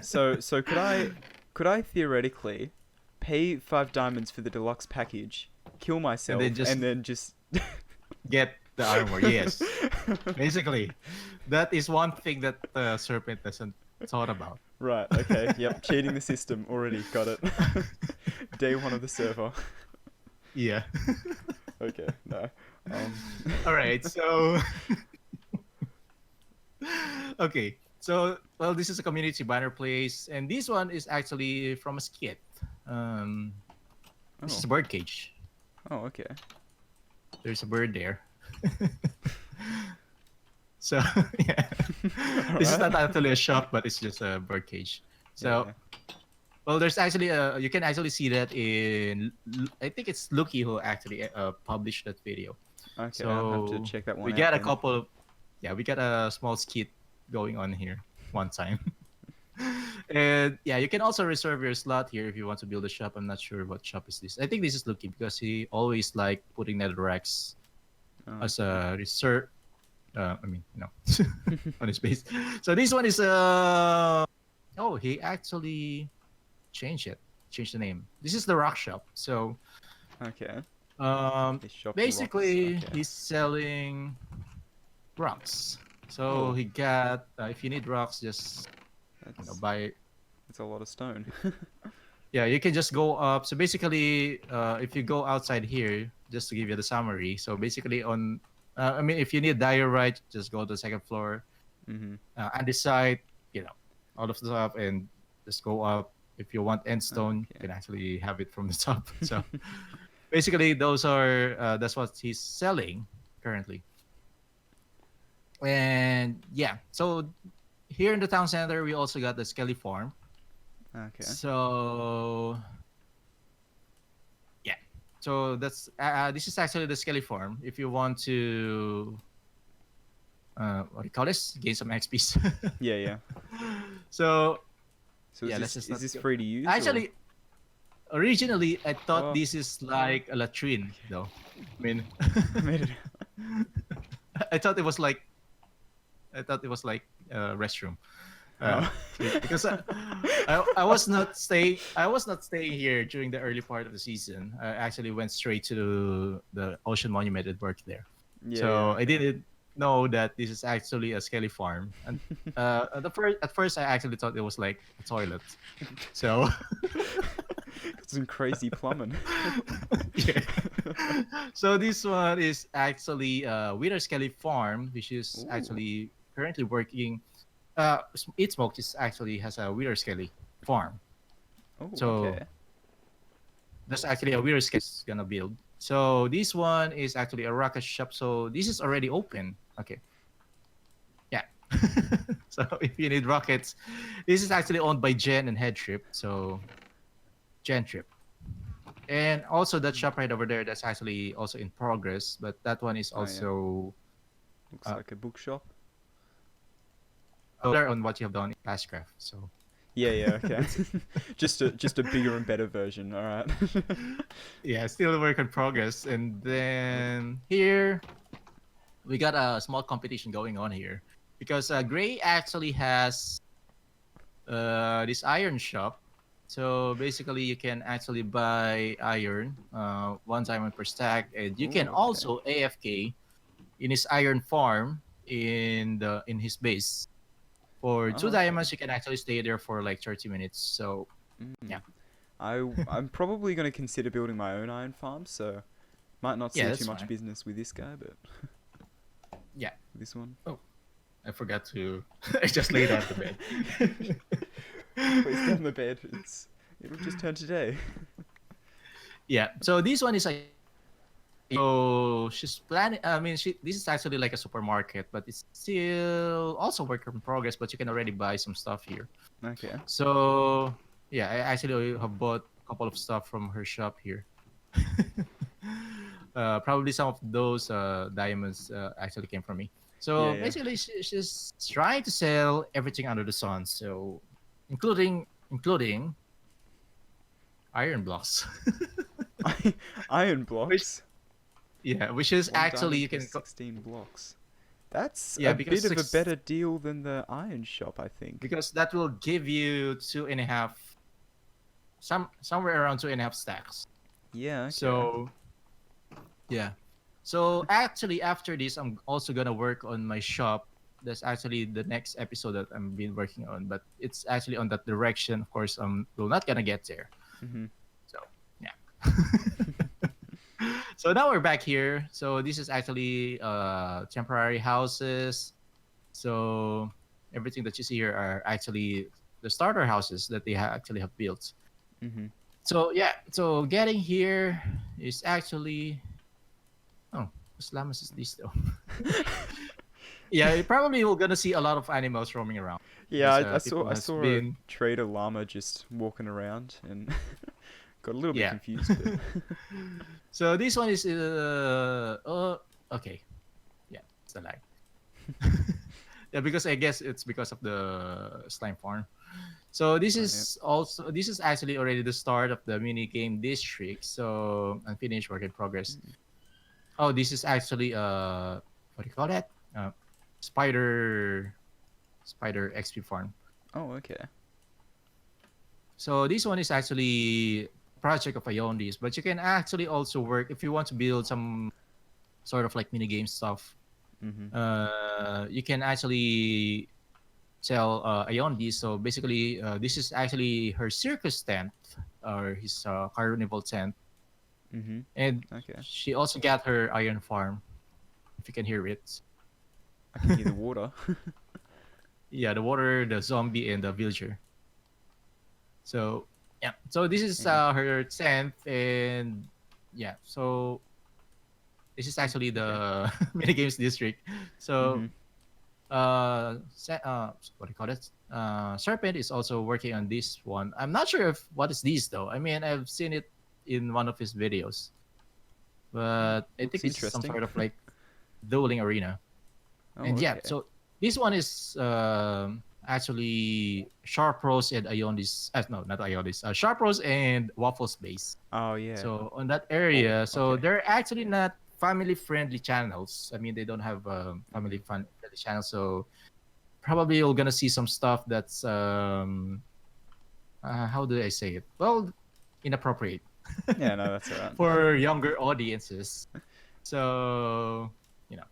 So could I theoretically pay 5 diamonds for the deluxe package, kill And then myself, just and then just get the armor. Yes, basically, that is one thing that the serpent doesn't thought about. Right, okay, yep, cheating the system already, got it. Day one of the server. Yeah. Okay, no. Um All right. So Okay. So, well, this is a community banner place, and this one is actually from a skit. Um, this is Oh. a bird cage. Oh, okay. There's a bird there. So, yeah, this is not Alright. actually a shop, but it's just a bird cage. Yeah, So, yeah. well, there's actually you can actually see that in I think it's Luki who actually published that video. Okay, I'll have to So check that we one out got a then. couple. Yeah, we got a small skit going on here one time. And yeah, you can also reserve your slot here if you want to build a shop. I'm not sure what shop is this. I think this is Luki because he always like putting netherracks Oh, as okay. a reserve. I mean, on his base. So this one is oh, he actually changed it, changed the name. This is the rock shop. So Okay. um, This shop rocks. basically Okay. he's selling rocks. So Oh, he got if you need rocks, just that's buy. that's a lot of stone. Yeah, you can just go up. So basically, if you go outside here, just to give you the summary. So basically, I mean, if you need diorite, just go to the second floor. Mhm. And decide, all of the stuff, and just go up. If you want endstone, you Okay. can actually have it from the top. So basically, those are that's what he's selling currently. And yeah, so here in the town center, we also got the Skelly Farm. Okay. So yeah, so that's this is actually the Skelly Farm. If you want to what do you call this? Gain some XP. Yeah, yeah. So So yeah, let's just is not this go. free to use or? Actually, originally I thought Oh, this is like a latrine, though. I mean, I made it. I thought it was like a restroom. Uh, Oh. because I was not staying here during the early part of the season. I actually went straight to the Ocean Monument and worked there. Yeah, yeah. So I Okay. didn't know that this is actually a skelly farm. And at first I actually thought it was like a toilet. So Got some crazy plumbing. yeah. So this one is actually Wither Skelly Farm, which is Ooh. actually currently working. It Smoked is actually has a Wither Skelly farm. Oh, So okay. that's actually a Wither Skelly is gonna build. So this one is actually a rocket shop. So this is already open. Okay. Yeah. So if you need rockets, this is actually owned by Jen and Headtrip. So Jen Trip. And also that shop right over there, that's actually also in progress, but that one is Oh yeah. also Looks like a bookshop. better on what you have done in Pastcraft. So Yeah, yeah, okay. Just a bigger and better version, alright. yeah, still a work in progress. And then here we got a small competition going on here because Gray actually has this iron shop. So basically, you can actually buy iron, 1 diamond per stack, and you can Ooh, okay. also AFK in his iron farm in his base. For two Oh, okay. diamonds, you can actually stay there for like 30 minutes. So Mm. yeah, I'm probably gonna consider building my own iron farm, so might not yeah, see too that's much fine. business with this guy, but Yeah. this one. Oh, I forgot to. I just laid on the bed. Please stay on the bed. It'll just turn today. Yeah. So this one is like. So she's planning. I mean, this is actually like a supermarket, but it's still also work in progress. But you can already buy some stuff here. Okay. So yeah, I actually have bought a couple of stuff from her shop here. Probably some of those diamonds actually came from me. Yeah, So yeah. basically, she's trying to sell everything under the sun. So including iron blocks, Iron which blocks. yeah, which is One actually diamond you for can 16 blocks. That's yeah a because bit of a better deal than the iron shop, I think. that will give you 2.5 somewhere around 2.5 stacks. Yeah, okay. So yeah. So actually, after this, I'm also gonna work on my shop. That's actually the next episode that I'm been working on, but it's actually on that direction. Of course, we're not gonna get there. Hmm. So yeah. So now we're back here. So this is actually temporary houses. So everything that you see here are actually the starter houses that they actually have built. Mhm. So yeah, so getting here is actually oh, whose llamas is this though? Yeah, you probably will gonna see a lot of animals roaming around Yeah, because I saw people I has saw a been trader llama just walking around and got a little bit yeah. confused, but So this one is okay, yeah, it's the lag. Yeah, because I guess it's because of the slime farm. So oh yeah. this is actually already the start of the mini game district. So unfinished work in progress. Mm. Oh, this is actually what do you call that? Uh, spider spider XP farm. Oh, okay. So this one is actually project of Iondi's, but you can actually also work if you want to build some sort of like mini game stuff. Mhm. You can actually tell Iondi. So basically, this is actually her circus tent or his carnival tent, Mhm. and Okay. she also got her iron farm. If you can hear it, I can hear the water. yeah, the water, the zombie, and the villager. So yeah, so this is Yeah. her tent, and yeah, so this is actually Okay. the mini games district. So Mhm. what do you call it? Serpent is also working on this one. I'm not sure if what is this though. I mean, I've seen it in one of his videos, but I Looks think it's some interesting. sort of like dueling arena. Oh, And yeah, okay. so this one is actually Sharp Rose and Ionis. No, not Ionis. Sharp Rose and Waffles base. Oh, yeah. So on that Oh, area, so okay. they're actually not family friendly channels. I mean, they don't have family Mhm. friendly channels. So probably you're gonna see some stuff that's how do I say it? Well, inappropriate Yeah, no, that's alright. for younger audiences. So you know,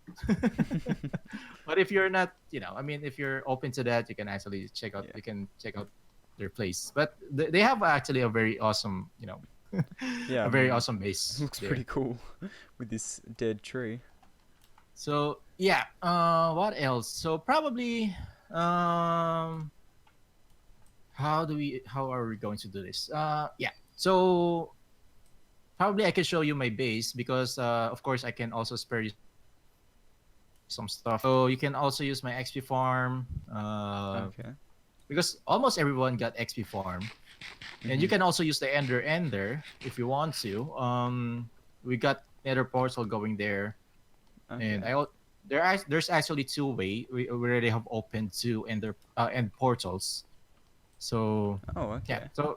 but if you're not, I mean, if you're open to that, you can actually check out. Yeah. You can check out their place. But they have actually a very awesome, Yeah, a I very mean, awesome it base looks pretty there. cool with this dead tree. So yeah, what else? So probably um how are we going to do this? Yeah. So probably I can show you my base because of course I can also spare you some stuff. So you can also use my XP farm Okay. because almost everyone got XP farm, and you can Mhm. also use the ender if you want to. We got nether portal going there, and Okay. there's actually two-way. We already have opened two end portals. So Oh, yeah, okay.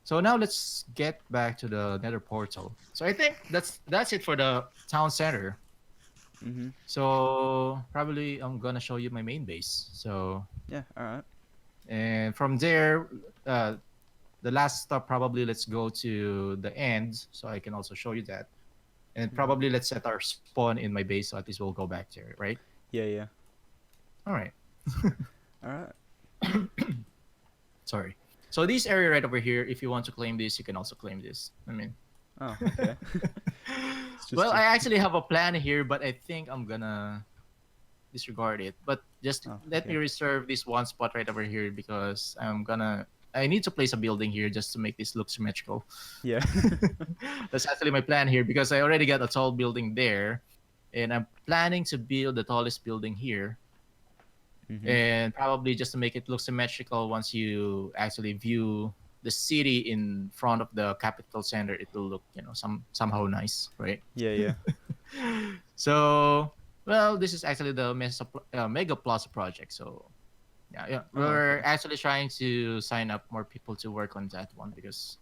so now let's get back to the nether portal. So I think that's it for the town center. Mhm. So probably I'm gonna show you my main base. So Yeah, alright. and from there, uh, the last stop probably let's go to the end, so I can also show you that. And Mhm. probably let's set our spawn in my base, so at least we'll go back there, right? Yeah, yeah. All right. Alright. Sorry. So this area right over here, if you want to claim this, you can also claim this. I mean, Oh, okay. It's well, just a I actually have a plan here, but I think I'm gonna disregard it. But just oh, let me okay. reserve this one spot right over here because I need to place a building here just to make this look symmetrical. Yeah. That's actually my plan here because I already got a tall building there, and I'm planning to build the tallest building here, Mhm. and probably just to make it look symmetrical. Once you actually view the city in front of the capital center, it will look, somehow nice, right? Yeah, yeah. So, well, this is actually the Mega Plaza project. So, yeah, yeah, Oh, we're okay. actually trying to sign up more people to work on that one because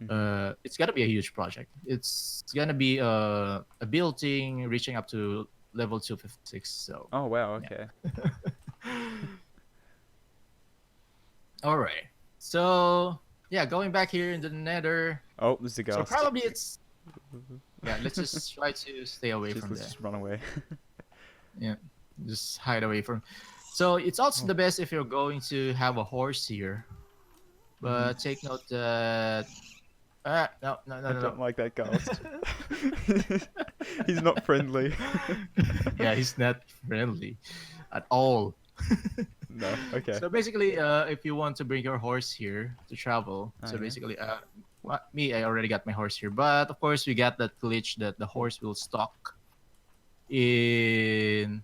Mhm. it's gonna be a huge project. It's gonna be a building reaching up to level 256. So, Oh, wow, yeah. okay. All right. So, yeah, going back here in the Nether. Oh, there's a So ghost. probably it's yeah. Let's just try to stay away Just from let's there. just run away. Yeah, just hide away from. So it's also Oh. the best if you're going to have a horse here, Mhm. but take note that no no no I no don't like that ghost. no. He's not friendly. Yeah, he's not friendly. at all. No. Okay. So basically, if you want to bring your horse here to travel, Oh, so yeah. basically, me, I already got my horse here, but of course, we got that glitch that the horse will stalk in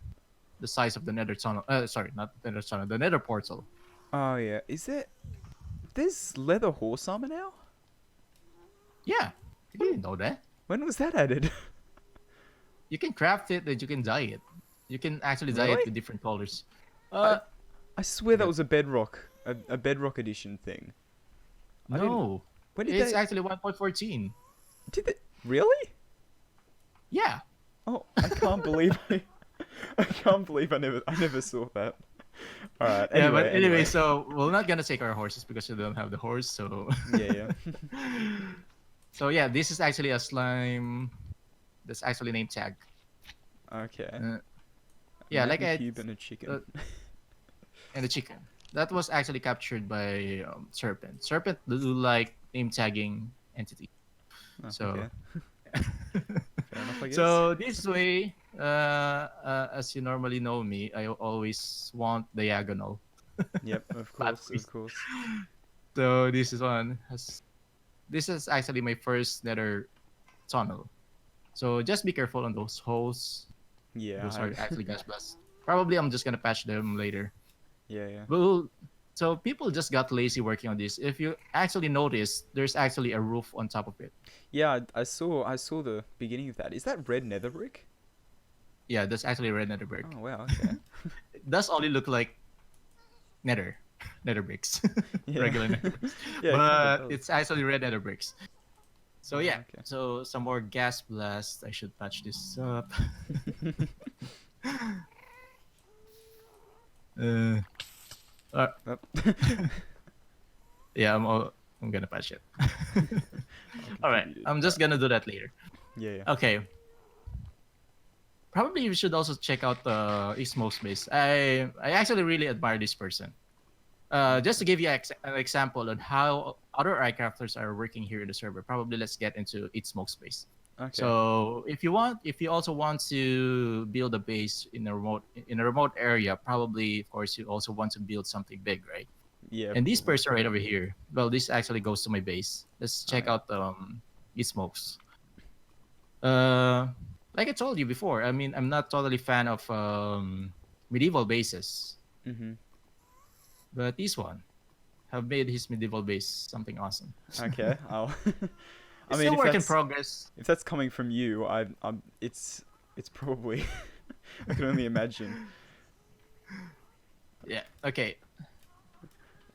the size of the Nether tunnel. Sorry, not the Nether tunnel, the Nether portal. Oh yeah. There's leather horse armor now? Yeah, you didn't know that. When was that added? You can craft it and you can dye it. You can actually dye it Really? with different colors. I Uh, I swear that yeah. was a bedrock edition thing. I didn't. No, When did it's they? actually 1.14. Did they? Really? Yeah. Oh, I can't believe I can't believe I never saw that. All right. Yeah, but Anyway. anyway, so we're not gonna take our horses because we don't have the horse. So, Yeah. so yeah, this is actually a slime that's actually named Tag. Okay. Uh, A yeah, like magma I cube and a chicken. uh, and the chicken. That was actually captured by Serpent. Serpent do like name tagging entity. Oh, So, okay. Fair enough, I guess. so this way, as you normally know me, I always want diagonal. Yep. Of Flat course. piece. Of course. So this is one. This is actually my first nether tunnel. So just be careful on those holes. Yeah. Those are actually gas blasts. Probably I'm just gonna patch them later. Yeah. But so people just got lazy working on this. If you actually notice, there's actually a roof on top of it. Yeah. I saw the beginning of that. Is that red nether brick? Yeah, that's actually red nether brick. Oh wow. Okay. It does only look like nether bricks, Yeah. regular nether bricks. Yeah. It But kinda does. it's actually red nether bricks. So Oh, yeah, okay. so some more gas blast. I should patch this up. uh, Yep. yeah, I'm gonna patch it. All right, Contributed. I'm just gonna do that later. Yeah. Okay. Probably you should also check out the Ismo space. I actually really admire this person. Just to give you an example on how other iCrafters are working here in the server. Probably let's get into its smoke space. Okay. So if you also want to build a base in a remote area, probably of course you also want to build something big, right? Yeah. And this probably. person right over here, well, this actually goes to my base. Let's check Alright. out its smokes. Like I told you before, I mean I'm not totally fan of medieval bases, Mhm. but this one have made his medieval base something awesome. Okay. I'll. I It's mean, still if work in that's progress. if that's coming from you, it's probably. I can only imagine. Yeah. Okay.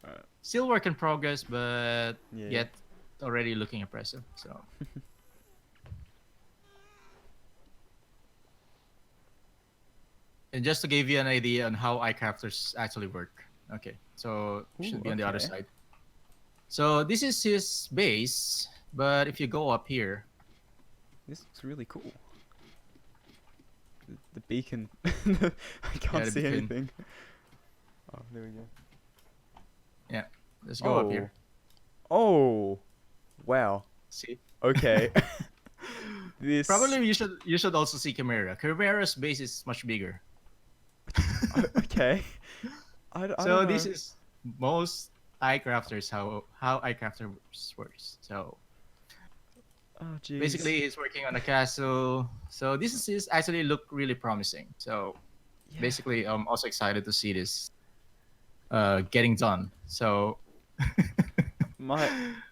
Alright. Still work in progress, but Yeah. yet already looking impressive. So. And just to give you an idea on how iCrafters actually work. Okay, so Ooh, should be on the other okay. side. So this is his base, but if you go up here, This looks really cool. The beacon. I can't the see beacon. anything. Oh, there we go. let's go up here. Oh. Wow. See, Okay. This. probably you should also see Chimera. Chimera's base is much bigger. Okay. I So don't this know. is most iCrafters how iCrafters works. So Oh, jeez. basically, he's working on a castle. So this is actually look really promising. So Yeah. basically, I'm also excited to see this getting done. So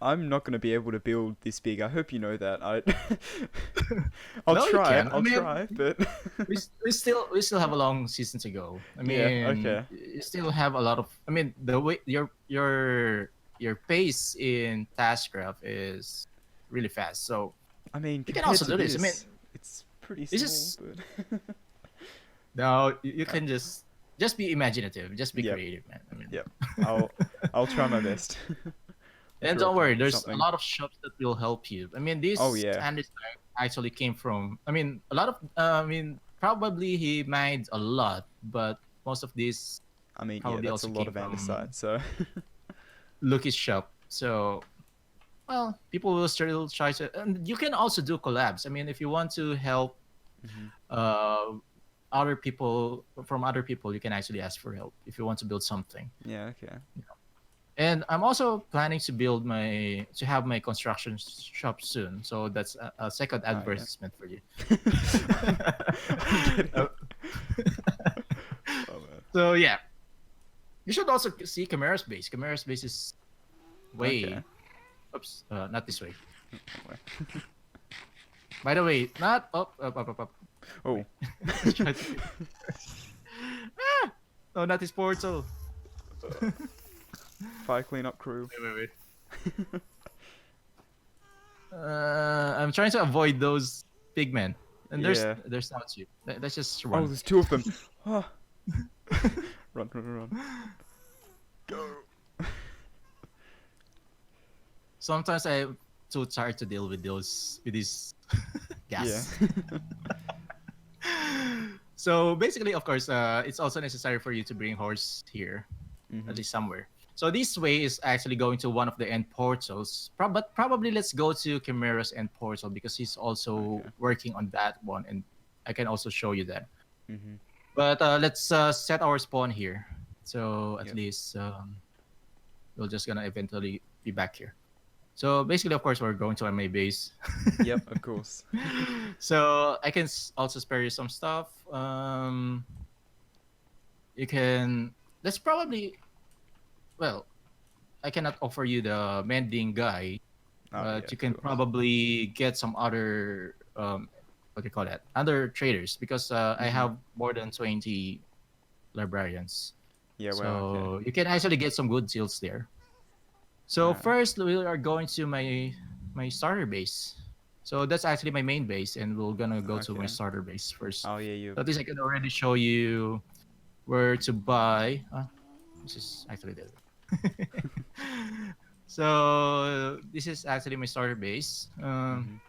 I'm not gonna be able to build this big. I hope you know that. I'll No, you try. can. I I'll mean, try, but we still have a long season to go. I mean, Yeah, okay. you still have a lot of. I mean, the way your pace in Taskcraft is really fast. So I mean, you can compared also to do this. I mean, it's pretty it's small. just But now you can just be imaginative, just be Yep. creative, man. I mean, Yep. I'll try my best. and Sure, don't worry, find there's something. a lot of shops that will help you. I mean, this Oh, yeah. andesite actually came from. I mean, a lot of. I mean, probably he mined a lot, but most of these I mean, yeah, probably that's a also lot came of from andesite. So Lucky's shop. So, well, people will still try to. And you can also do collabs. I mean, if you want to help Mhm. uh, other people you can actually ask for help if you want to build something. Yeah. Okay. And I'm also planning to have my construction shop soon. So that's a second Oh yeah. advertisement for you. I'm kidding. Uh, Oh man. so yeah, you should also see Chimera's base. Chimera's base is Okay. way. Oops, not this way. Wait. By the way, not up. Oh. Try to- ah! No, not this portal. Fire cleanup crew. Wait. I'm trying to avoid those pigmen. And Yeah. there's not you. Let's just Oh, run. there's two of them. Ah. Run. Go. Sometimes I'm too tired to deal with these gas. Yeah. So basically, of course, it's also necessary for you to bring horse here, Mhm. at least somewhere. So this way is actually going to one of the end portals. But probably let's go to Chimera's end portal because he's also Okay. working on that one, and I can also show you that. Mhm. But let's set our spawn here. So at Yep. least we're just gonna eventually be back here. So basically, of course, we're going to my base. Yep. Of course. So I can also spare you some stuff. You can. That's probably. Well, I cannot offer you the mending guy, Oh, but yeah, you of can course. probably get some other what do you call that? Other traders because I Mhm. have more than 20 librarians. Yeah. So Wow. Okay. you can actually get some good deals there. So Alright. first we are going to my starter base. So that's actually my main base, and we're gonna go to my Okay. starter base first. Oh yeah. You. So at least I can already show you where to buy. This is actually the. So this is actually my starter base. Mhm.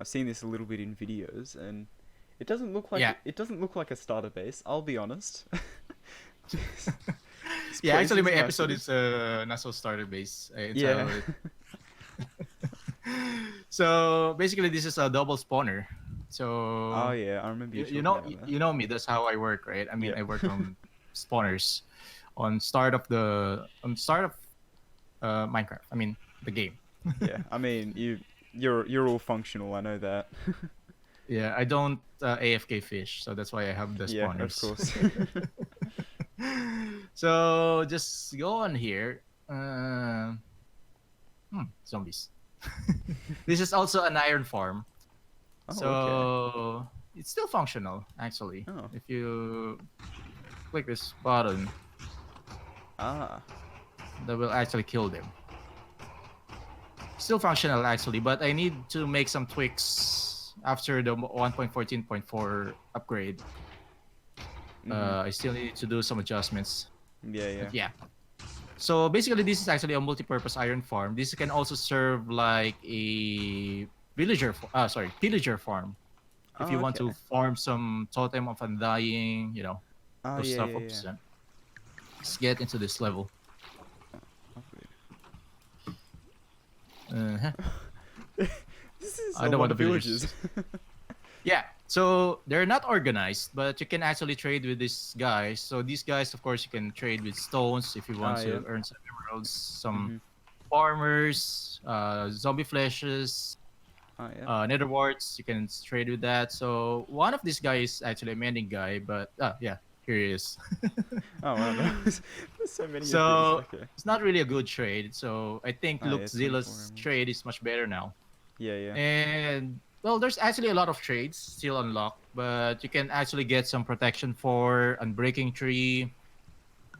I've seen this a little bit in videos, and it doesn't look like Yeah. it doesn't look like a starter base. I'll be honest. This Yeah, place actually my massive. episode is not so starter base. Yeah. So basically this is a double spawner. Oh So yeah, I remember you you talking know about that. you know me. That's how I work, right? I mean, Yeah. I work on spawners on start of Minecraft. I mean, the game. Yeah. I mean, you're all functional. I know that. Yeah, I don't AFK fish, so that's why I have the Yeah, of spawners. course. So just go on here. Zombies. This is also an iron farm. Oh, So okay. it's still functional actually. Oh. If you click this button, Ah. that will actually kill them. Still functional actually, but I need to make some tweaks after the 1.14.4 upgrade. Mhm. I still need to do some adjustments. Yeah. But yeah. So basically, this is actually a multi-purpose iron farm. This can also serve like a pillager farm. If Oh, you want okay. to farm some totem of undying, Oh, those yeah, stuff. yeah, Oops, yeah. let's get into this level. Lovely. Uh-huh. This is I a don't lot want of the villagers. villages. Yeah, so they're not organized, but you can actually trade with these guys. So these guys, of course, you can trade with stones if you want Ah, to yeah. earn some emeralds, some Mhm. farmers, zombie fleshes, Oh, yeah. nether warts. You can trade with that. So one of these guys is actually a mending guy, but yeah, here he is. Oh, wow. There's so many of So these. Okay. it's not really a good trade. So I think Oh, yeah, 24 Luukzilla's emeralds. trade is much better now. Yeah, yeah. And well, there's actually a lot of trades still unlocked, but you can actually get some protection for Unbreaking Tree,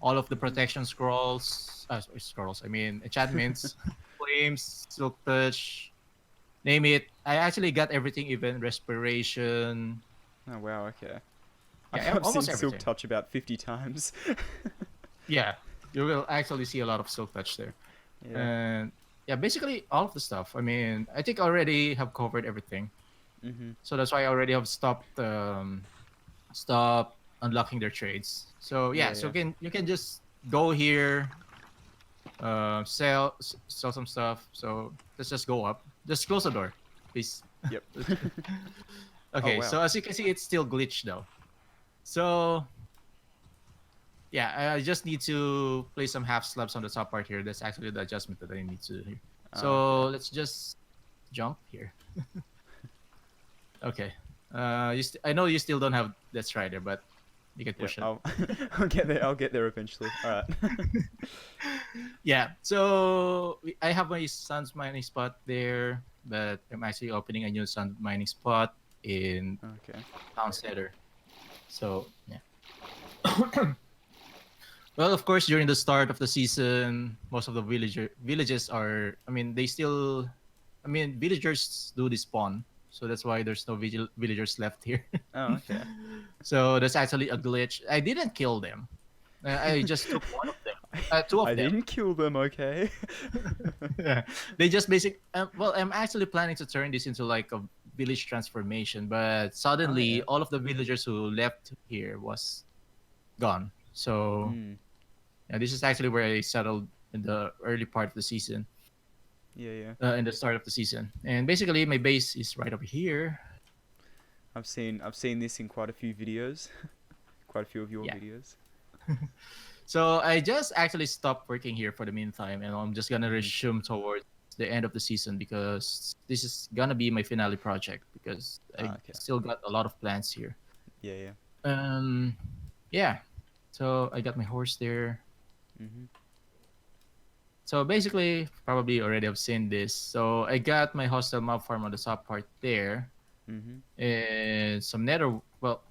all of the protection scrolls. I mean enchantments, flames, silk touch, name it. I actually got everything, even respiration. Oh, wow. Okay. Yeah, I've seen almost Silk everything. Touch about 50 times. Yeah, you will actually see a lot of silk touch there. Yeah. And yeah, basically all of the stuff. I mean, I think I already have covered everything. Mhm. So that's why I already have stopped unlocking their trades. So yeah, Yeah, so yeah. you can just go here, sell some stuff. So let's just go up. Just close the door, please. Yep. Okay, wow. so as you can see, it's still glitched though. So yeah, I just need to place some half slabs on the top part here. That's actually the adjustment that I need to here. So Okay. let's just jump here. Okay. I know you still don't have that strider, but you can Yeah, push it. I'll I'll get there. I'll get there eventually. All right. Yeah. So I have my sand mining spot there, but I'm actually opening a new sand mining spot in Okay. Town Center. So yeah. Well, of course, during the start of the season, most of the villages are. I mean, they still. I mean, villagers do despawn, so that's why there's no villagers left here. Oh, okay. So that's actually a glitch. I didn't kill them. I just took one of them. Two of I them. didn't kill them. Okay. Yeah. They just basic. Well, I'm actually planning to turn this into like a village transformation, but Oh suddenly yeah. all of the villagers who left here was gone. So Mm. yeah, this is actually where I settled in the early part of the season, Yeah, yeah. in the start of the season. And basically, my base is right over here. I've seen this in quite a few videos. Quite a few of your Yeah. videos. So I just actually stopped working here for the meantime, and I'm just gonna Mm. resume towards the end of the season because this is gonna be my finale project because I Ah, okay. still got a lot of plans here. Yeah, yeah. Um, yeah. So I got my horse there. Mhm. So basically, probably already have seen this. So I got my hostel mob farm on the top part there, Mhm. and some nether. Well,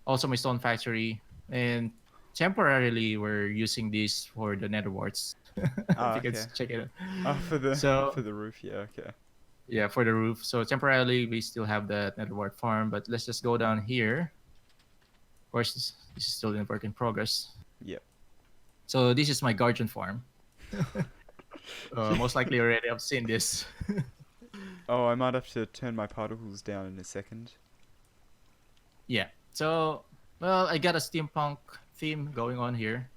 also my stone factory, and temporarily we're using this for the nether warts. If Ah, you can okay. check it out. Oh, for the So for the roof. Yeah. Okay. yeah, for the roof. So temporarily we still have that nether wart farm, but let's just go down here. Of course, this is still in work in progress. Yep. So this is my guardian farm. Most likely already have seen this. Oh, I might have to turn my particles down in a second. Yeah. So well, I got a steampunk theme going on here.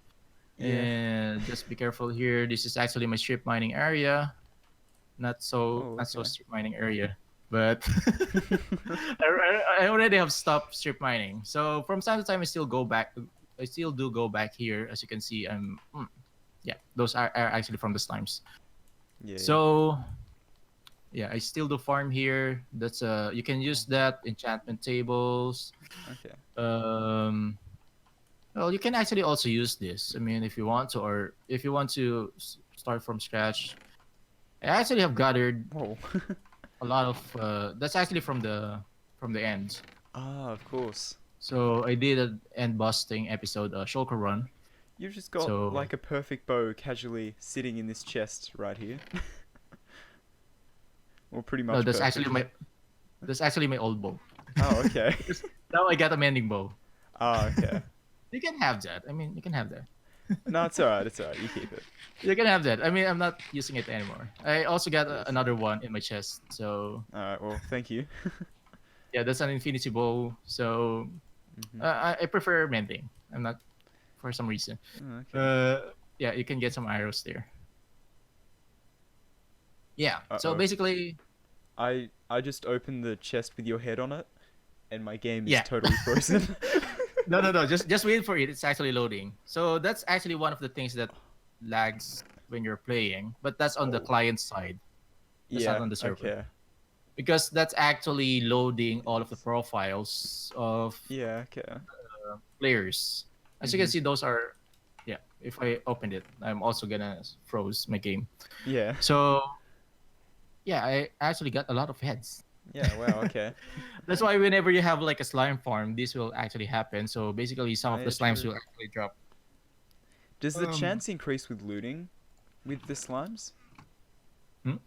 Yeah. And just be careful here. This is actually my strip mining area. Oh, Not so okay. strip mining area, but I already have stopped strip mining. So from time to time, I still go back. I still do go back here. As you can see, yeah, those are actually from the slimes. Yeah, yeah. So yeah, I still do farm here. That's you can use that enchantment tables. Okay. Um, well, you can actually also use this. I mean, if you want to, or if you want to start from scratch. I actually have gathered Whoa. a lot of. That's actually from the end. Ah, of course. So I did an end busting episode, shulker run. You've just got So like a perfect bow casually sitting in this chest right here. Or pretty no, much perfect. that's actually my old bow. Oh, okay. Now I got a mending bow. Ah, okay. You can have that. I mean, you can have that. No, it's alright. It's alright. You keep it. You can have that. I mean, I'm not using it anymore. I also got Yes. another one in my chest. So Alright. Well, thank you. yeah, that's an infinity bow. So Mhm. I prefer mending. I'm not for some reason. Oh, okay. Yeah, you can get some arrows there. Yeah. So Uh-oh. basically, I just opened the chest with your head on it, and my game is yeah. totally frozen. No. Just wait for it. It's actually loading. So that's actually one of the things that lags when you're playing, but that's on the Oh. client side. That's not Yeah. on the server Okay. because that's actually loading all of the profiles of Yeah. Okay. players. As you can Mhm. see, those are. Yeah. If I opened it, I'm also gonna froze my game. Yeah. So yeah, I actually got a lot of heads. Yeah. Wow. Okay. That's why whenever you have like a slime farm, this will actually happen. So basically, some Oh, of the yeah. slimes True. will actually drop. Does the Um, chance increase with looting, with the slimes? hmm?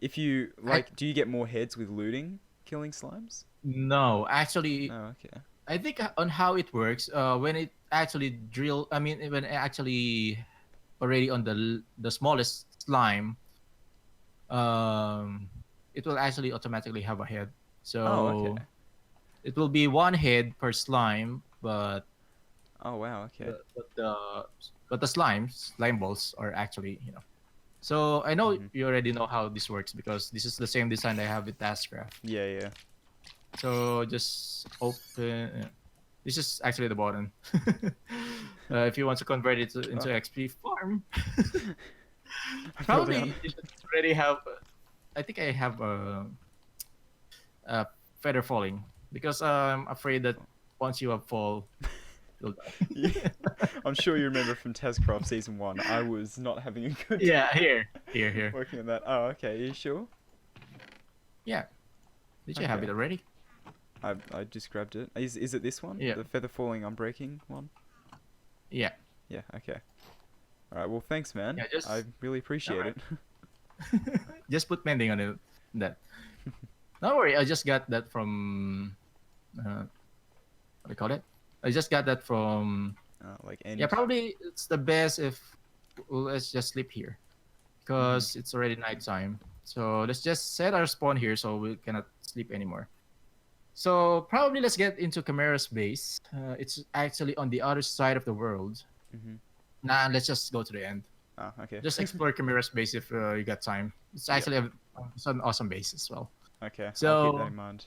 If you I, like, do you get more heads with looting, killing slimes? no, actually, Oh, okay. I think on how it works, when it actually drill, I mean, when it actually already on the smallest slime, um, it will actually automatically have a head. Oh, okay. So it will be one head per slime, but Oh, wow. Okay. the, but the but the slime balls are actually, you know. So I know Mhm. you already know how this works because this is the same design I have with Taskcraft. Yeah. Yeah. So just open. This is actually the button. If you want to convert it into XP farm, Probably probably you should already have. I think I have a feather falling because I'm afraid that once you have fall, you'll die. Yeah. I'm sure you remember from Testcraft Season 1, I was not having a good Yeah, time here. working on that. Oh, okay, you sure? Yeah. Did you have Okay. it already? I just grabbed it. Is it this one? Yeah. The feather falling unbreaking one? Yeah. Yeah, okay. Alright, well thanks man. Yeah, just- I really appreciate Alright. it. Just put mending on it. That. Don't worry, I just got that from. What do you call it? I just got that from. Like end. Yeah, probably it's the best if let's just sleep here, because it's already nighttime. So let's just set our spawn here so we cannot sleep anymore. So probably let's get into Chimera's base. It's actually on the other side of the world. Mm-hmm. Nah, let's just go to the end. Ah, okay. Just explore Chimera's base if you got time. It's actually it's an awesome base as well. Okay, I'll keep So- that in mind.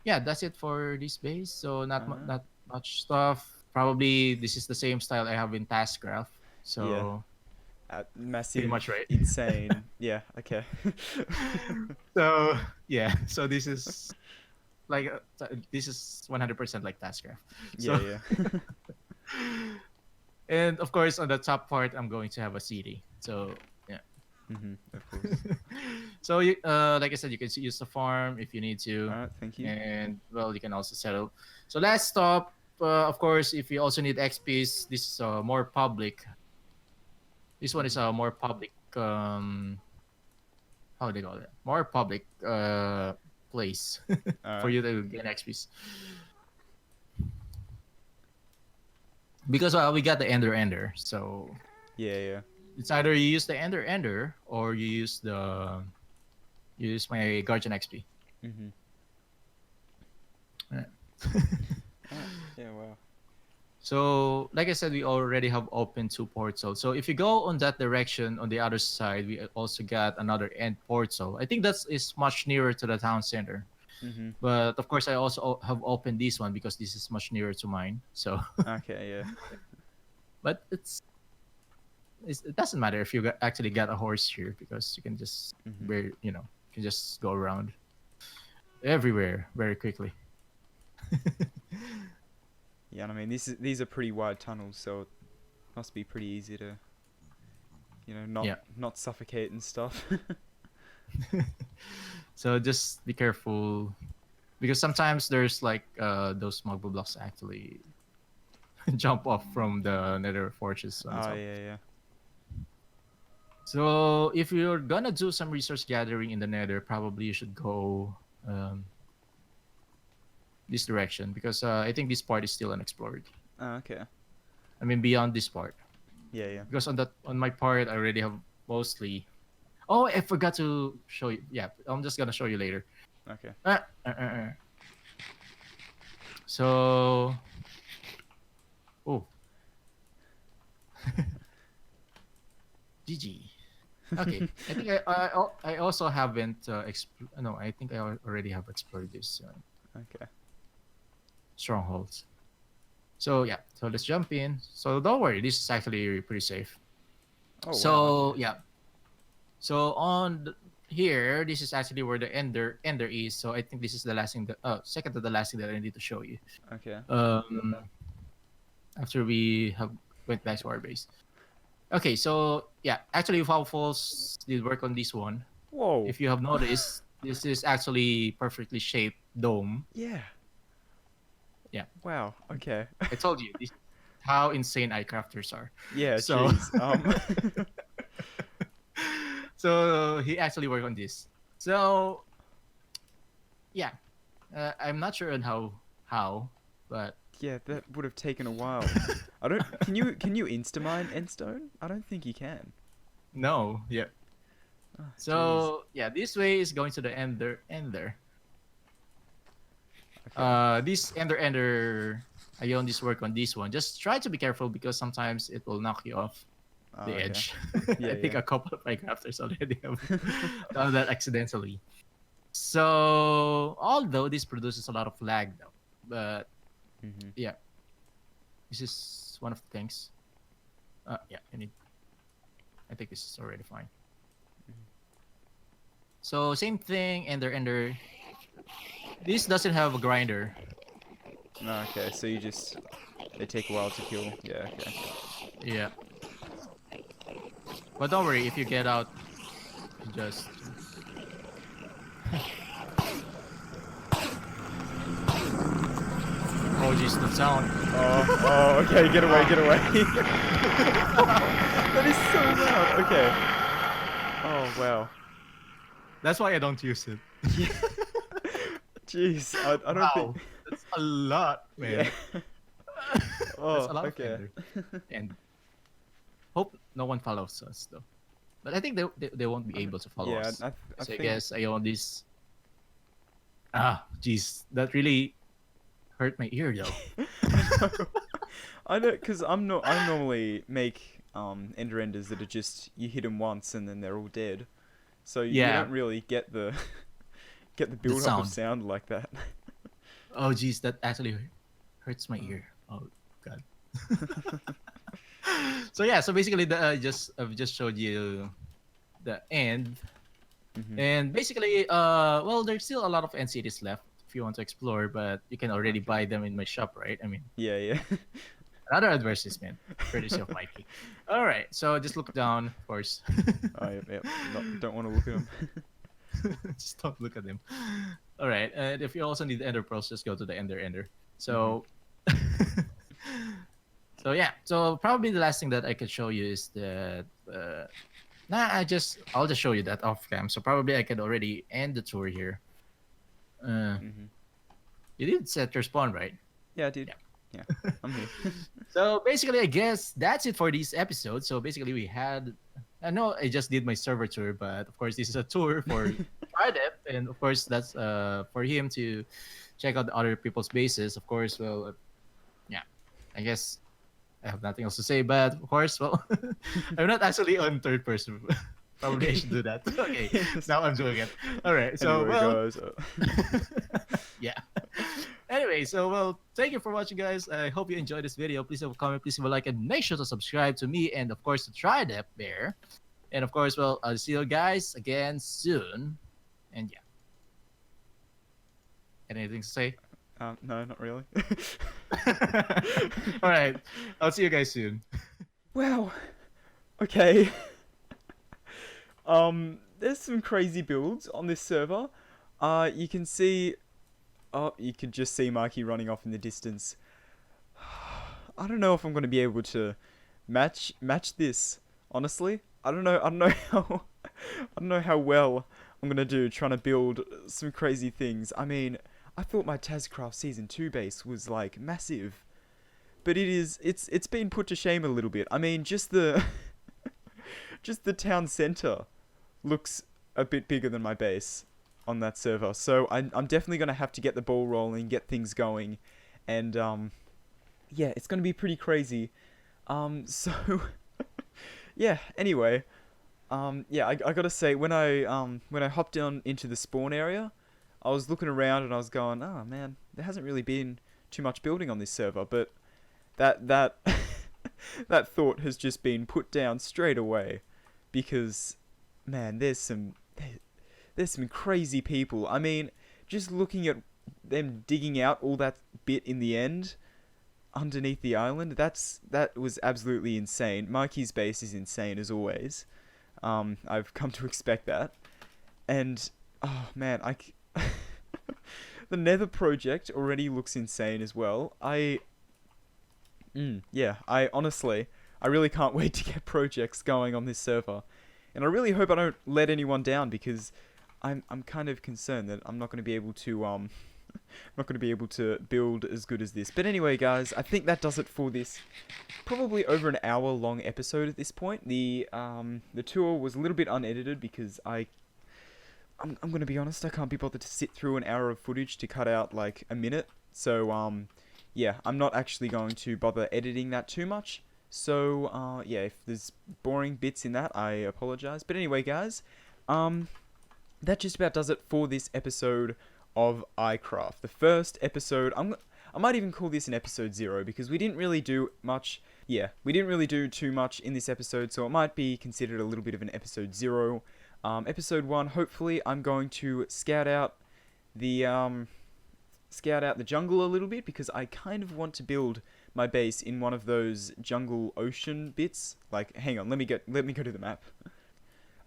Yeah, that's it for this base. So not Uh-huh. not much stuff. Probably this is the same style I have in Taskcraft. So Massive, much right. insane. Yeah, okay. so yeah. So this is like this is 100% like Taskcraft. Yeah, So- yeah. And of course, on the top part, I'm going to have a city. So yeah. Of course. So you, like I said, you can use the farm if you need to. Alright, thank you. And well, you can also settle. So last stop, of course, if you also need XPs, this is more public. This one is a more public. How do they call it? More public place for Alright. you to get XPs. Because we got the Ender, so Yeah, yeah. it's either you use the Ender or you use my Guardian XP. Mm-hmm. Alright. Yeah, wow. So, like I said, we already have opened 2 portals. So, if you go on that direction, on the other side, we also got another end portal. I think is much nearer to the town center. Mm-hmm. But of course, I also have opened this one because this is much nearer to mine. So, Okay, yeah. but it doesn't matter if you actually got a horse here because you can just Mhm. you can just go around everywhere very quickly. Yeah, and I mean these are pretty wide tunnels, so it must be pretty easy to, not suffocate and stuff. So just be careful because sometimes there's like those smuggle blocks actually jump off from the nether fortress on Oh top. yeah, yeah. So if you're gonna do some resource gathering in the nether, probably you should go this direction because I think this part is still unexplored. Oh, okay. I mean beyond this part. Yeah, yeah. Because on my part I already have mostly. Oh, I forgot to show you. Yeah, I'm just gonna show you later. Okay. So, oh, GG. Okay, I think I also haven't no, I think I already have explored this Okay. strongholds. So yeah, so let's jump in. So don't worry, this is actually pretty safe. Oh, So wow. yeah, so here, this is actually where the ender is. So I think this is the last thing second to the last thing that I need to show you. Okay. After we have went back to our base. Okay, so yeah, actually Falls did work on this one. Whoa. If you have noticed, this is actually perfectly shaped dome. Yeah. Yeah. Wow. Okay. I told you this how insane iCrafters are. Yeah. So- Jeez. So he actually worked on this. So yeah, I'm not sure on how, but Yeah, that would have taken a while. I don't. Can you insta-mine endstone? I don't think you can. no, yeah. Oh, So yeah, this way is going to the ender. jeez. Okay. This ender. I only work on this one. Just try to be careful because sometimes it will knock you off Oh, the okay. edge. Yeah, I think yeah. a couple of Minecrafters already have done that accidentally. So, although this produces a lot of lag, though, but Hmm. yeah, this is one of the things. Yeah, I think this is already fine. So, same thing, ender. This doesn't have a grinder. Okay, so they take a while to kill. Yeah, okay. Yeah, but don't worry. If you get out, you just oh jeez, the sound. Okay, get away, get away. That is so loud. Okay. Oh, wow. That's why I don't use it. Yeah. Jeez, I don't think. Wow, that's a lot, Yeah. man. That's Oh, a lot of okay. ender. And hope no one follows us though. But I think they won't be able to follow Yeah, us. I So I think. guess I own this. Ah, jeez, that really hurt my ear though. I know, cause I'm not. I normally make ender enders that are just you hit them once and then they're all dead. So you Yeah, don't really get the get the the build up of sound. sound like that. Oh, jeez, that actually hurts my ear. Oh god. So yeah, so basically, I've just showed you the end, Hmm. and basically, well, there's still a lot of NCTs left if you want to explore, but you can already Okay. buy them in my shop, right? I mean, Yeah, yeah. another advertisement, courtesy of Mikey. All right, so just look down, of course. Oh, yep. Not, don't want to look at them. Just don't look at them. All right, and if you also need the Ender Pearls, just go to the Ender. Hmm. So, so yeah, so probably the last thing that I could show you is that. Nah, I'll just show you that off cam. So probably I could already end the tour here. Uh, Hmm. you did set your spawn, right? Yeah, I did. Yeah. Yeah, I'm here. So basically, I guess that's it for this episode. So basically, we had. I know I just did my server tour, but of course, this is a tour for Tridep, and of course, that's for him to check out the other people's bases. Of course, well, yeah, I guess I have nothing else to say. But of course, well, I'm not actually on third person. Probably I should do that. Okay, Yes. now I'm doing it. All right. So Anyway, well, guys. yeah. Anyway, so well, thank you for watching, guys. I hope you enjoyed this video. Please leave a comment, please leave a like, and make sure to subscribe to me and of course to Tridep Bear. And of course, well, I'll see you guys again soon. And yeah, anything to say? No, not really. All right, I'll see you guys soon. Wow. Okay. There's some crazy builds on this server. You can see. Oh, you can just see Mikey running off in the distance. I don't know if I'm gonna be able to match this. Honestly, I don't know. I don't know how. I don't know how well I'm gonna do trying to build some crazy things. I mean, I thought my Tazcraft Season 2 base was like massive, but it's been put to shame a little bit. I mean, just the just the town center looks a bit bigger than my base on that server. So I'm definitely gonna have to get the ball rolling, get things going, and yeah, it's gonna be pretty crazy. So yeah. Anyway, yeah, I gotta say when I hopped down into the spawn area, I was looking around and I was going, oh man, there hasn't really been too much building on this server, but that that thought has just been put down straight away because man, there's some crazy people. I mean, just looking at them digging out all that bit in the end underneath the island, that was absolutely insane. Mikey's base is insane as always. I've come to expect that, and oh man, the Nether project already looks insane as well. Yeah, I honestly, I really can't wait to get projects going on this server, and I really hope I don't let anyone down because I'm kind of concerned that I'm not going to be able to not going to be able to build as good as this. But anyway, guys, I think that does it for this probably over an hour long episode at this point. The tour was a little bit unedited because I'm going to be honest, I can't be bothered to sit through an hour of footage to cut out like a minute. So yeah, I'm not actually going to bother editing that too much. So yeah, if there's boring bits in that, I apologize. But anyway, guys, that just about does it for this episode of iCraft. The first episode, I might even call this an episode 0 because we didn't really do much. Yeah, we didn't really do too much in this episode, so it might be considered a little bit of an episode 0. Episode 1, hopefully I'm going to scout out the jungle a little bit because I kind of want to build my base in one of those jungle ocean bits. Like, hang on, let me go to the map.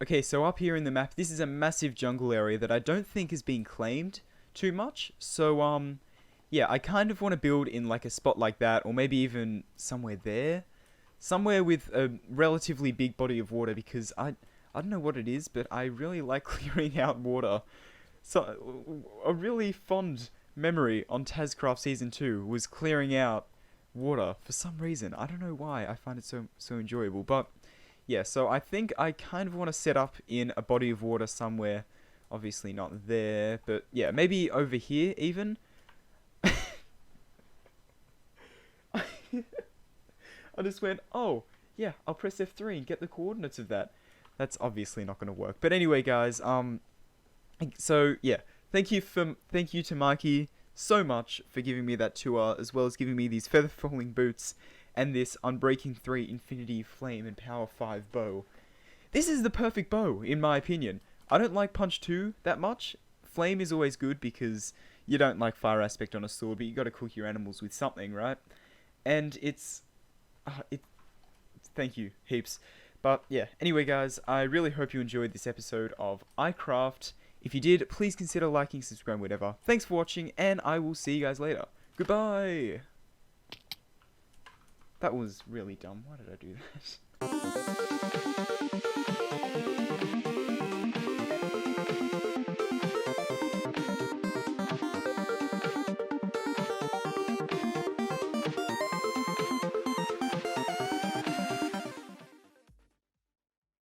Okay, so up here in the map, this is a massive jungle area that I don't think is being claimed too much. So, yeah, I kind of want to build in like a spot like that, or maybe even somewhere there. Somewhere with a relatively big body of water, because I don't know what it is, but I really like clearing out water. So, a really fond memory on TazCraft Season 2 was clearing out water for some reason. I don't know why. I find it so enjoyable, but yeah, so I think I kind of want to set up in a body of water somewhere. Obviously not there, but yeah, maybe over here even. I just went, oh, yeah, I'll press F3 and get the coordinates of that. That's obviously not going to work. But anyway, guys, so yeah, thank you to Mikey so much for giving me that tour, as well as giving me these feather falling boots and this Unbreaking 3 Infinity Flame and Power 5 bow. This is the perfect bow, in my opinion. I don't like Punch 2 that much. Flame is always good because you don't like fire aspect on a sword, but you gotta cook your animals with something, right? And thank you, heaps. But yeah, anyway guys, I really hope you enjoyed this episode of iCraft. If you did, please consider liking, subscribing, whatever. Thanks for watching, and I will see you guys later. Goodbye! That was really dumb. Why did I do that?